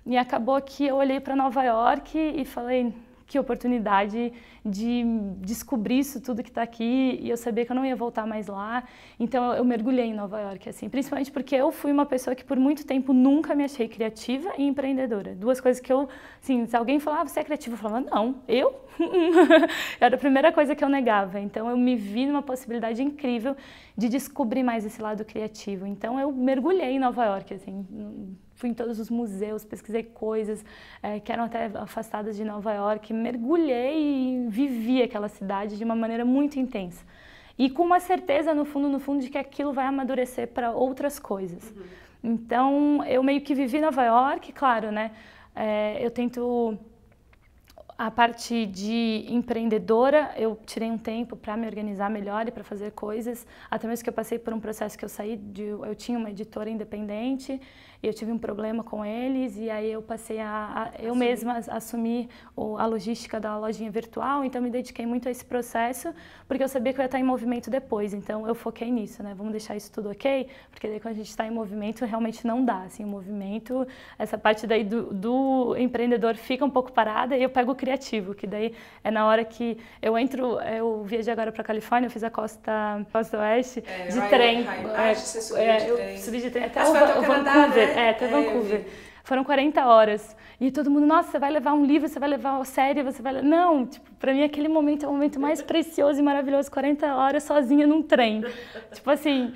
E acabou que eu olhei para Nova York e falei, que oportunidade de descobrir isso tudo que está aqui e eu sabia que eu não ia voltar mais lá. Então eu mergulhei em Nova York, assim, principalmente porque eu fui uma pessoa que por muito tempo nunca me achei criativa e empreendedora. 2 coisas que eu, assim, se alguém falava, você é criativa? Eu falava, não, eu? Era a primeira coisa que eu negava. Então eu me vi numa possibilidade incrível de descobrir mais esse lado criativo. Então eu mergulhei em Nova York, assim, fui em todos os museus, pesquisei coisas que eram até afastadas de Nova York, mergulhei e vivi aquela cidade de uma maneira muito intensa. E com uma certeza, no fundo, de que aquilo vai amadurecer para outras coisas. Então, eu meio que vivi Nova York, claro, né? Eu tento... A parte de empreendedora, eu tirei um tempo para me organizar melhor e para fazer coisas. Até mesmo que eu passei por um processo que eu tinha uma editora independente e eu tive um problema com eles e aí eu passei eu mesma assumir a logística da lojinha virtual. Então me dediquei muito a esse processo porque eu sabia que eu ia estar em movimento depois. Então eu foquei nisso, né? Vamos deixar isso tudo ok? Porque daí quando a gente está em movimento realmente não dá. Assim, o movimento, essa parte daí do empreendedor fica um pouco parada e eu pego o criativo, que daí é na hora que eu viajei agora para Califórnia, eu fiz a costa oeste de trem. Eu subi de trem até Vancouver, até Vancouver. Foram 40 horas. E todo mundo, nossa, você vai levar um livro, você vai levar uma série, você vai... Não, tipo, pra mim aquele momento é o momento mais precioso e maravilhoso, 40 horas sozinha num trem. Tipo assim,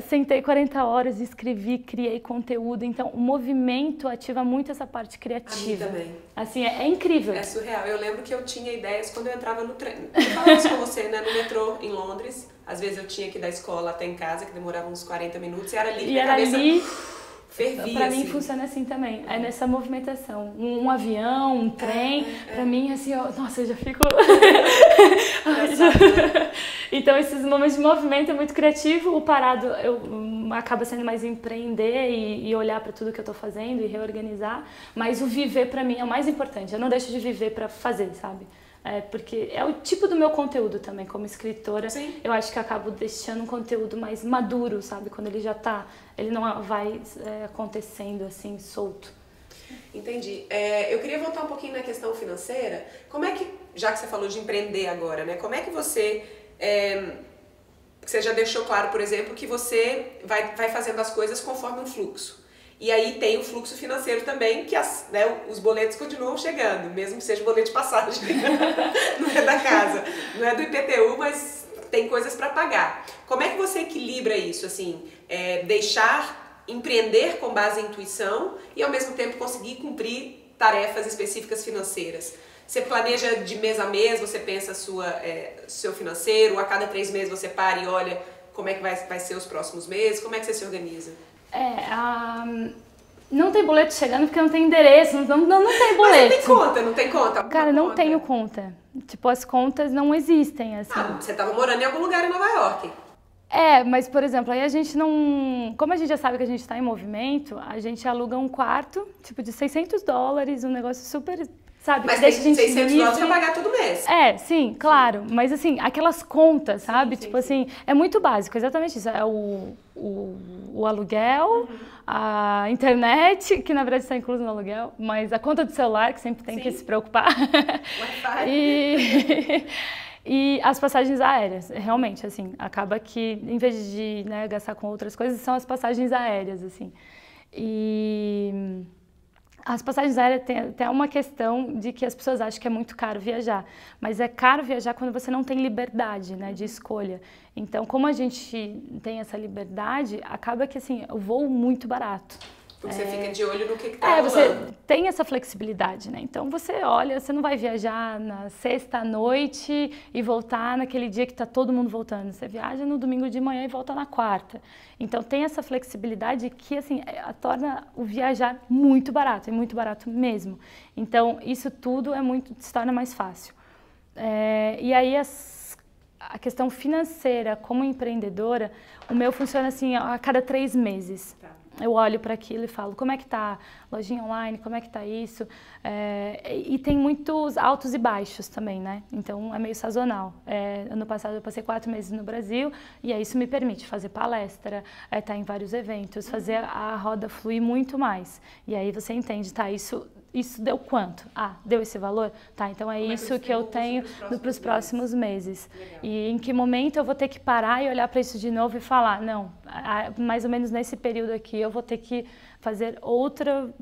sentei 40 horas, escrevi, criei conteúdo. Então, o movimento ativa muito essa parte criativa. A mim também. Assim, é incrível. É surreal. Eu lembro que eu tinha ideias quando eu entrava no trem. Eu falava isso com você, né? No metrô, em Londres. Às vezes eu tinha que ir da escola até em casa, que demorava uns 40 minutos, e era ali que minha cabeça fervia. Pra mim assim. funciona assim também, é nessa movimentação. Um avião, um trem, pra mim assim, nossa, eu já fico... Então esses momentos de movimento é muito criativo, o parado acaba sendo mais empreender e olhar pra tudo que eu tô fazendo e reorganizar, mas o viver pra mim é o mais importante, eu não deixo de viver pra fazer, sabe? Porque é o tipo do meu conteúdo também, como escritora. Sim. Eu acho que eu acabo deixando um conteúdo mais maduro, sabe? Quando ele já tá, ele não vai acontecendo assim, solto. Entendi. Eu queria voltar um pouquinho na questão financeira. Como é que, já que você falou de empreender agora, né? Como é que você já deixou claro, por exemplo, que você vai fazendo as coisas conforme um fluxo. E aí tem o fluxo financeiro também, que os boletos continuam chegando, mesmo que seja boleto de passagem, não é da casa, não é do IPTU, mas tem coisas para pagar. Como é que você equilibra isso, assim, deixar empreender com base em intuição e ao mesmo tempo conseguir cumprir tarefas específicas financeiras? Você planeja de mês a mês, você pensa seu financeiro, a cada 3 meses você para e olha como é que vai ser os próximos meses, como é que você se organiza? Não tem boleto chegando porque não tem endereço, não tem boleto. Mas não tem conta? Cara, não tenho conta. Tipo, as contas não existem, assim. Você estava morando em algum lugar em Nova York. Mas, por exemplo, aí a gente não... Como a gente já sabe que a gente está em movimento, a gente aluga um quarto, tipo, de $600, um negócio super... Sabe, mas deixa tem a gente $600 pra pagar todo mês. Sim, claro. Mas assim, aquelas contas, sabe? Sim, tipo assim, é muito básico, exatamente isso. É o aluguel, a internet, que na verdade está incluso no aluguel, mas a conta do celular, que sempre tem que se preocupar. E as passagens aéreas, realmente, assim, acaba que, em vez de gastar com outras coisas, são as passagens aéreas, assim. E... As passagens aéreas tem até uma questão de que as pessoas acham que é muito caro viajar, mas é caro viajar quando você não tem liberdade, de escolha. Então, como a gente tem essa liberdade, acaba que assim, o voo muito barato. Porque você fica de olho no que tá rolando. Você tem essa flexibilidade, né? Então você olha, você não vai viajar na sexta à noite e voltar naquele dia que tá todo mundo voltando. Você viaja no domingo de manhã e volta na quarta. Então tem essa flexibilidade que assim torna o viajar muito barato, e muito barato mesmo. Então isso tudo se torna mais fácil. E aí a questão financeira como empreendedora, o meu funciona assim a cada 3 meses. Tá. Eu olho para aquilo e falo, como é que tá a lojinha online, como é que tá isso? E tem muitos altos e baixos também, né? Então é meio sazonal. Ano passado eu passei 4 meses no Brasil e aí isso me permite fazer palestra, estar em vários eventos, fazer a roda fluir muito mais. E aí você entende, tá, isso deu quanto? Deu esse valor? Tá, então é isso que eu tenho para os próximos meses. Legal. E em que momento eu vou ter que parar e olhar para isso de novo e falar, não, mais ou menos nesse período aqui eu vou ter que fazer outro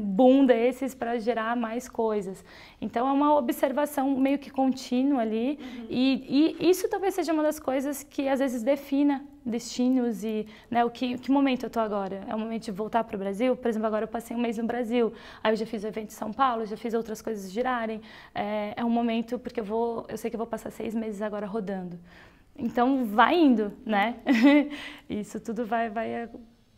boom desses para gerar mais coisas. Então é uma observação meio que contínua ali e isso talvez seja uma das coisas que às vezes defina destinos e que momento eu estou agora. É o momento de voltar para o Brasil? Por exemplo, agora eu passei 1 mês no Brasil, aí eu já fiz o evento em São Paulo, já fiz outras coisas girarem. É um momento porque eu sei que eu vou passar 6 meses agora rodando. Então vai indo, né? Isso tudo vai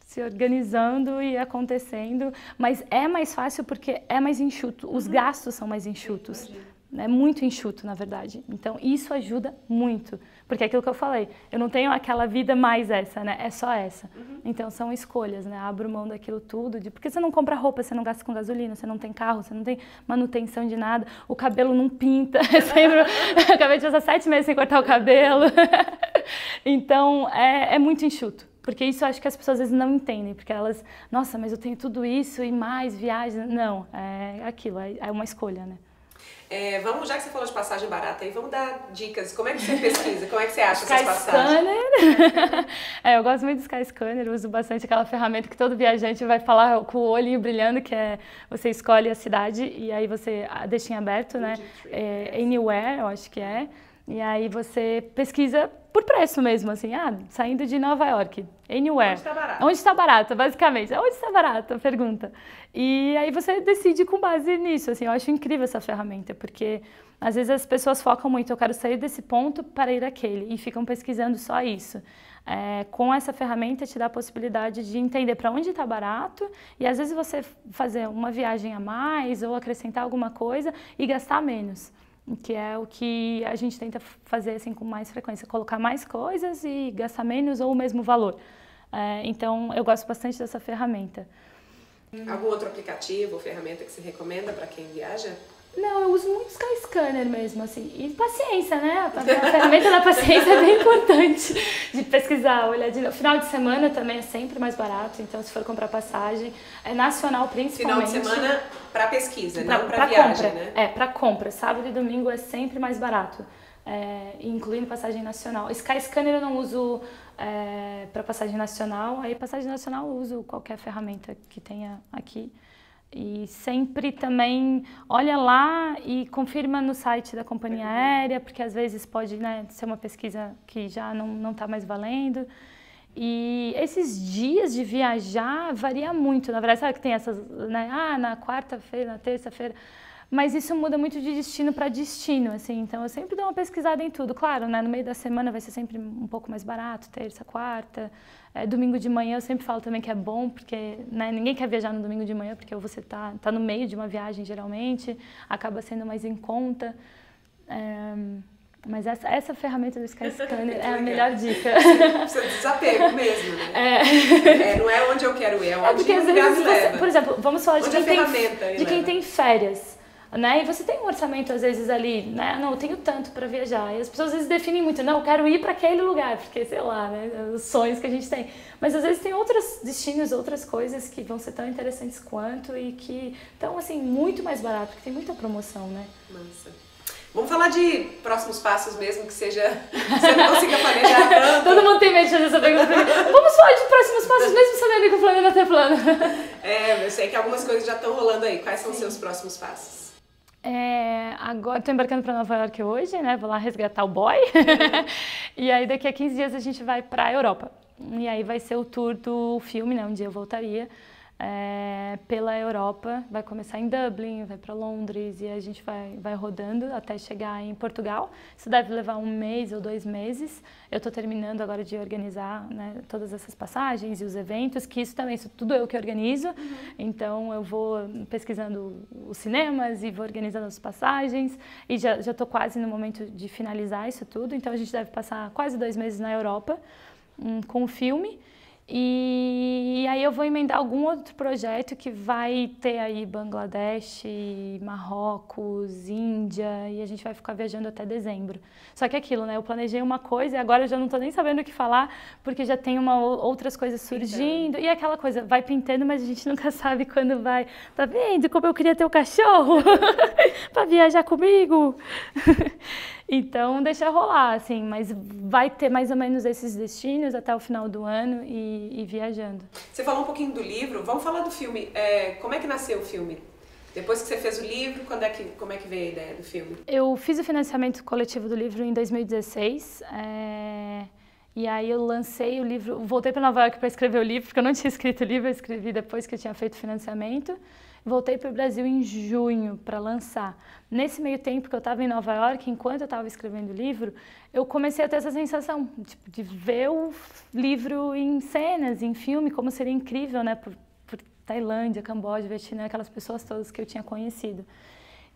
se organizando e acontecendo, mas é mais fácil porque é mais enxuto, os gastos são mais enxutos. É muito enxuto, na verdade. Então, isso ajuda muito. Porque é aquilo que eu falei, eu não tenho aquela vida mais essa, né? É só essa. Então, são escolhas, né? Abro mão daquilo tudo. Porque você não compra roupa, você não gasta com gasolina, você não tem carro, você não tem manutenção de nada, o cabelo não pinta. Eu acabei de passar 7 meses sem cortar o cabelo. Então, é muito enxuto. Porque isso eu acho que as pessoas às vezes não entendem, porque elas, nossa, mas eu tenho tudo isso e mais viagens. Não, é aquilo, é uma escolha, né? Vamos, já que você falou de passagem barata aí, vamos dar dicas. Como é que você pesquisa? Como é que você acha essas passagens? Skyscanner. Eu gosto muito do Skyscanner, uso bastante aquela ferramenta que todo viajante vai falar com o olhinho brilhando, que é você escolhe a cidade e aí você deixa em aberto, né? Anywhere, eu acho que é. E aí você pesquisa por preço mesmo, assim, saindo de Nova York, anywhere. Onde está barato? Onde está barato, basicamente. Onde está barato? A pergunta. E aí você decide com base nisso, assim, eu acho incrível essa ferramenta, porque às vezes as pessoas focam muito, eu quero sair desse ponto para ir àquele, e ficam pesquisando só isso. Com essa ferramenta te dá a possibilidade de entender para onde está barato e às vezes você fazer uma viagem a mais ou acrescentar alguma coisa e gastar menos. Que é o que a gente tenta fazer assim, com mais frequência, colocar mais coisas e gastar menos ou o mesmo valor. Então, eu gosto bastante dessa ferramenta. Algum outro aplicativo ou ferramenta que você recomenda para quem viaja? Não, eu uso muito Skyscanner mesmo, assim, e paciência, né? A ferramenta da paciência é bem importante de pesquisar, olhar de novo. Final de semana também é sempre mais barato, então se for comprar passagem, nacional principalmente. Final de semana para pesquisa, não para viagem, compra, né? Para compra, sábado e domingo é sempre mais barato, incluindo passagem nacional. Skyscanner eu não uso para passagem nacional, aí passagem nacional eu uso qualquer ferramenta que tenha aqui. E sempre também olha lá e confirma no site da companhia aérea, porque às vezes pode, né, ser uma pesquisa que já não está mais valendo. E esses dias de viajar varia muito, na verdade, sabe que tem essas, né, na quarta-feira, na terça-feira, mas isso muda muito de destino para destino, assim, então eu sempre dou uma pesquisada em tudo. Claro, né, no meio da semana vai ser sempre um pouco mais barato, terça, quarta. Domingo de manhã eu sempre falo também que é bom, porque né, ninguém quer viajar no domingo de manhã, porque você tá no meio de uma viagem geralmente, acaba sendo mais em conta. Mas essa ferramenta do Skyscanner é a melhor dica. Precisa de desapego mesmo, né? Não é onde eu quero ir, é onde porque, o às lugar vezes, me leva. por exemplo, vamos falar de quem tem férias. Né? E você tem um orçamento, às vezes, ali, né? Não, eu tenho tanto para viajar. E as pessoas, às vezes, definem muito, não, eu quero ir para aquele lugar, porque, sei lá, né? Os sonhos que a gente tem. Mas, às vezes, tem outros destinos, outras coisas que vão ser tão interessantes quanto e que estão, assim, muito mais barato, porque tem muita promoção, né? Nossa. Vamos falar de próximos passos mesmo, que seja... Você não consiga planejar tanto. Todo mundo tem medo de fazer essa pergunta pra mim. Vamos falar de próximos passos, mesmo sabendo que o plano ainda tem plano. Eu sei que algumas coisas já estão rolando aí. Quais são os seus próximos passos? Agora estou embarcando para Nova York hoje, né? Vou lá resgatar o boy. E aí daqui a 15 dias a gente vai para a Europa. E aí vai ser o tour do filme, né? Um dia eu voltaria pela Europa. Vai começar em Dublin, vai para Londres e a gente vai rodando até chegar em Portugal. Isso deve levar 1 mês ou 2 meses. Eu estou terminando agora de organizar, né, todas essas passagens e os eventos, que isso tudo eu que organizo. Então eu vou pesquisando os cinemas e vou organizando as passagens e já estou quase no momento de finalizar isso tudo. Então a gente deve passar quase 2 meses na Europa com o filme. E aí eu vou emendar algum outro projeto que vai ter aí Bangladesh, Marrocos, Índia, e a gente vai ficar viajando até dezembro. Só que aquilo, né? Eu planejei uma coisa e agora eu já não tô nem sabendo o que falar, porque já tem outras coisas surgindo. E aquela coisa, vai pintando, mas a gente nunca sabe quando vai. Tá vendo como eu queria ter um cachorro para viajar comigo? Então, deixa rolar, assim, mas vai ter mais ou menos esses destinos até o final do ano e viajando. Você falou um pouquinho do livro, vamos falar do filme. Como é que nasceu o filme? Depois que você fez o livro, como é que veio a ideia do filme? Eu fiz o financiamento coletivo do livro em 2016, e aí eu lancei o livro, voltei para Nova York para escrever o livro, porque eu não tinha escrito o livro, eu escrevi depois que eu tinha feito o financiamento. Voltei para o Brasil em junho para lançar. Nesse meio tempo que eu estava em Nova York, enquanto eu estava escrevendo o livro, eu comecei a ter essa sensação de ver o livro em cenas, em filme, como seria incrível, né? Por Tailândia, Camboja, Vietnã, aquelas pessoas todas que eu tinha conhecido.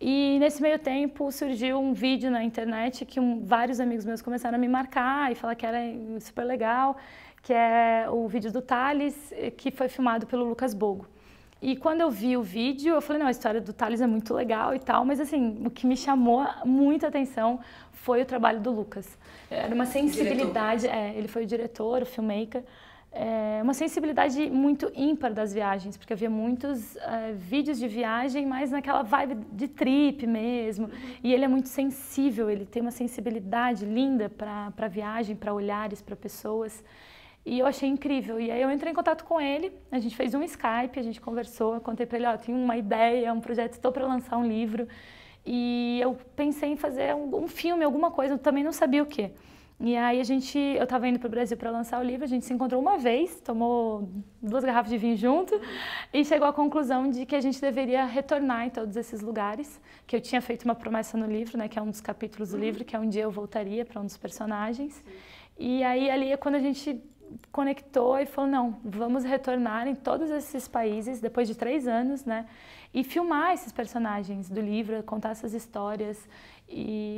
E nesse meio tempo surgiu um vídeo na internet que vários amigos meus começaram a me marcar e falar que era super legal, que é o vídeo do Thales, que foi filmado pelo Lucas Bogo. E quando eu vi o vídeo, eu falei, não, a história do Thales é muito legal e tal, mas assim, o que me chamou muita atenção foi o trabalho do Lucas. Era uma sensibilidade, ele foi o diretor, o filmmaker, uma sensibilidade muito ímpar das viagens, porque havia muitos vídeos de viagem, mas naquela vibe de trip mesmo. E ele é muito sensível, ele tem uma sensibilidade linda para viagem, para olhares, para pessoas. E eu achei incrível. E aí eu entrei em contato com ele, a gente fez um Skype, a gente conversou, eu contei para ele, ó, tenho uma ideia, um projeto, estou para lançar um livro. E eu pensei em fazer um filme, alguma coisa, eu também não sabia o quê. E aí eu estava indo para o Brasil para lançar o livro, a gente se encontrou uma vez, tomou 2 garrafas de vinho junto e chegou à conclusão de que a gente deveria retornar em todos esses lugares, que eu tinha feito uma promessa no livro, né, que é um dos capítulos do livro, que é um dia eu voltaria para um dos personagens. E aí ali é quando a gente conectou e falou, não, vamos retornar em todos esses países depois de 3 anos, né, e filmar esses personagens do livro, contar essas histórias.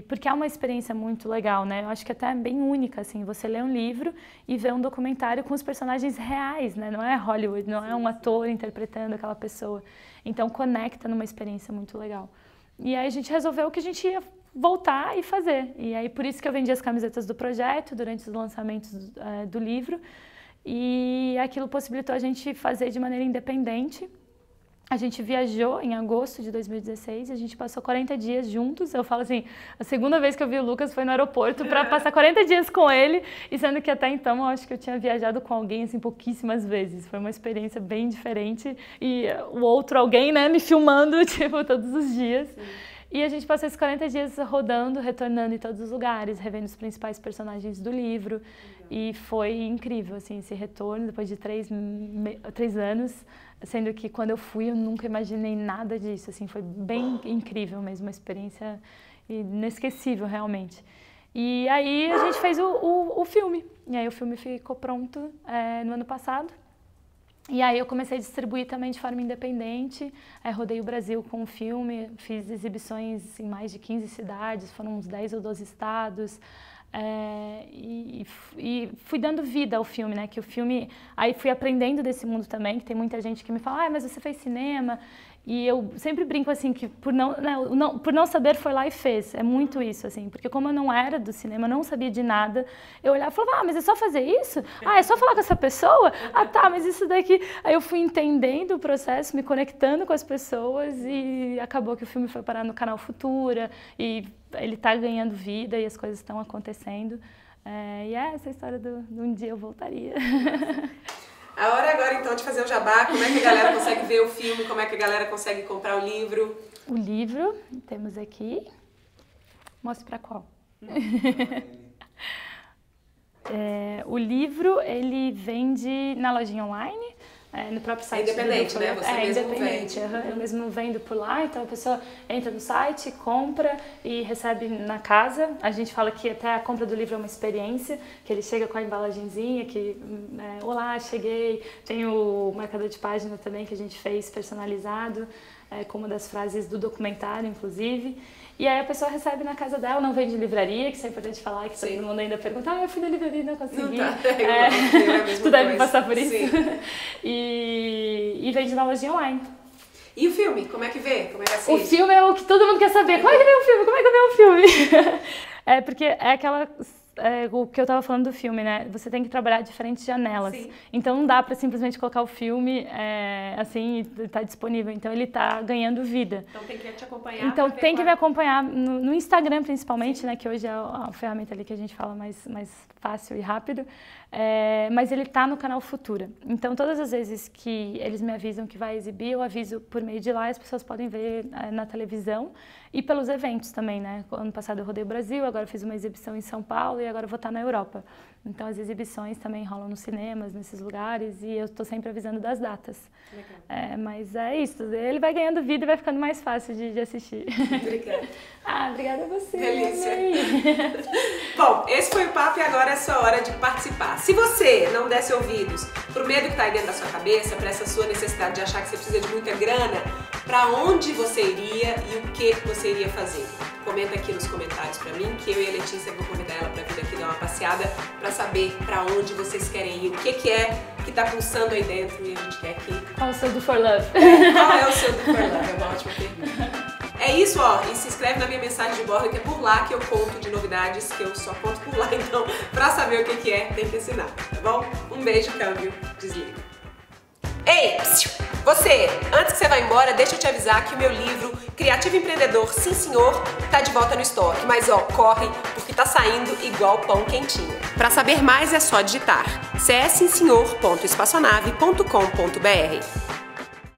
Porque é uma experiência muito legal, né? Eu acho que até é bem única, assim, você lê um livro e vê um documentário com os personagens reais, né? Não é Hollywood, não é um ator interpretando aquela pessoa. Então conecta numa experiência muito legal. E aí a gente resolveu que a gente ia voltar e fazer. E aí por isso que eu vendi as camisetas do projeto durante os lançamentos do livro. E aquilo possibilitou a gente fazer de maneira independente. A gente viajou em agosto de 2016, a gente passou 40 dias juntos. Eu falo assim, a segunda vez que eu vi o Lucas foi no aeroporto para passar 40 dias com ele, e sendo que até então eu acho que eu tinha viajado com alguém assim pouquíssimas vezes. Foi uma experiência bem diferente e o outro alguém, né, me filmando tipo todos os dias. Sim. E a gente passou esses 40 dias rodando, retornando em todos os lugares, revendo os principais personagens do livro. Legal. E foi incrível, assim, esse retorno depois de 3 anos, sendo que quando eu fui eu nunca imaginei nada disso, assim, foi bem incrível mesmo, uma experiência inesquecível realmente. E aí a gente fez o filme, e aí o filme ficou pronto no ano passado. E aí eu comecei a distribuir também de forma independente, rodei o Brasil com o filme, fiz exibições em mais de 15 cidades, foram uns 10 ou 12 estados, e fui dando vida ao filme, né, que o filme, aí fui aprendendo desse mundo também, que tem muita gente que me fala, mas você fez cinema, e eu sempre brinco assim, que por não saber foi lá e fez, é muito isso, assim, porque como eu não era do cinema, eu não sabia de nada, eu olhava e falava, mas é só fazer isso? É só falar com essa pessoa? Tá, mas isso daqui... Aí eu fui entendendo o processo, me conectando com as pessoas e acabou que o filme foi parar no canal Futura e ele tá ganhando vida e as coisas estão acontecendo. E essa história do um dia eu voltaria. A hora agora, então, de fazer o jabá, como é que a galera consegue ver o filme, como é que a galera consegue comprar o livro? O livro, temos aqui. Mostre para qual? O livro, ele vende na lojinha online, no próprio site. É independente, né? Você mesmo independente. vende. Eu mesmo vendo por lá, então a pessoa entra no site, compra e recebe na casa. A gente fala que até a compra do livro é uma experiência, que ele chega com a embalagenzinha, que olá, cheguei. Tem o marcador de página também que a gente fez personalizado, com uma das frases do documentário, inclusive. E aí a pessoa recebe na casa dela, não vem de livraria, que isso é importante falar, que Sim. Todo mundo ainda pergunta, eu fui na livraria e não consegui. Não tá. Tu deve passar por isso. E vende na lojinha online. E o filme, como é que vê? Como é que assiste? O filme é o que todo mundo quer saber. Como é que vê o filme? Como é que vê o filme? Porque é aquela... o que eu estava falando do filme, né? Você tem que trabalhar diferentes janelas. Sim. Então não dá para simplesmente colocar o filme assim e tá disponível. Então ele tá ganhando vida. Então tem que te acompanhar. Então tem que me acompanhar no Instagram principalmente, Sim. né? Que hoje é a ferramenta ali que a gente fala mais fácil e rápido. Mas ele tá no canal Futura. Então todas as vezes que eles me avisam que vai exibir, eu aviso por meio de lá, as pessoas podem ver na televisão e pelos eventos também, né? Ano passado eu rodei o Brasil, agora eu fiz uma exibição em São Paulo e agora eu vou estar na Europa. Então as exibições também rolam nos cinemas, nesses lugares, e eu estou sempre avisando das datas. Legal. Mas é isso, ele vai ganhando vida e vai ficando mais fácil de assistir. Obrigada. Obrigada a você. Delícia. Bom, esse foi o papo e agora é sua hora de participar. Se você não desse ouvidos pro medo que está aí dentro da sua cabeça, para essa sua necessidade de achar que você precisa de muita grana, para onde você iria e o que você iria fazer? Comenta aqui nos comentários para mim, que eu e a Letícia vou convidar ela para vir aqui dar uma passeada para saber para onde vocês querem ir, o que é que tá pulsando aí dentro e a gente quer que... Qual é o seu do For Love? Qual é o seu do For Love? É uma ótima pergunta. É É isso, ó, e se inscreve na minha mensagem de bordo, que é por lá que eu conto de novidades, que eu só conto por lá, então pra saber o que é, tem que assinar, tá bom? Um beijo, câmbio, desliga. Ei, você, antes que você vá embora, deixa eu te avisar que o meu livro Criativo Empreendedor, Sim Senhor, tá de volta no estoque, mas ó, corre, porque tá saindo igual pão quentinho. Pra saber mais é só digitar cssimsenhor.espaçonave.com.br.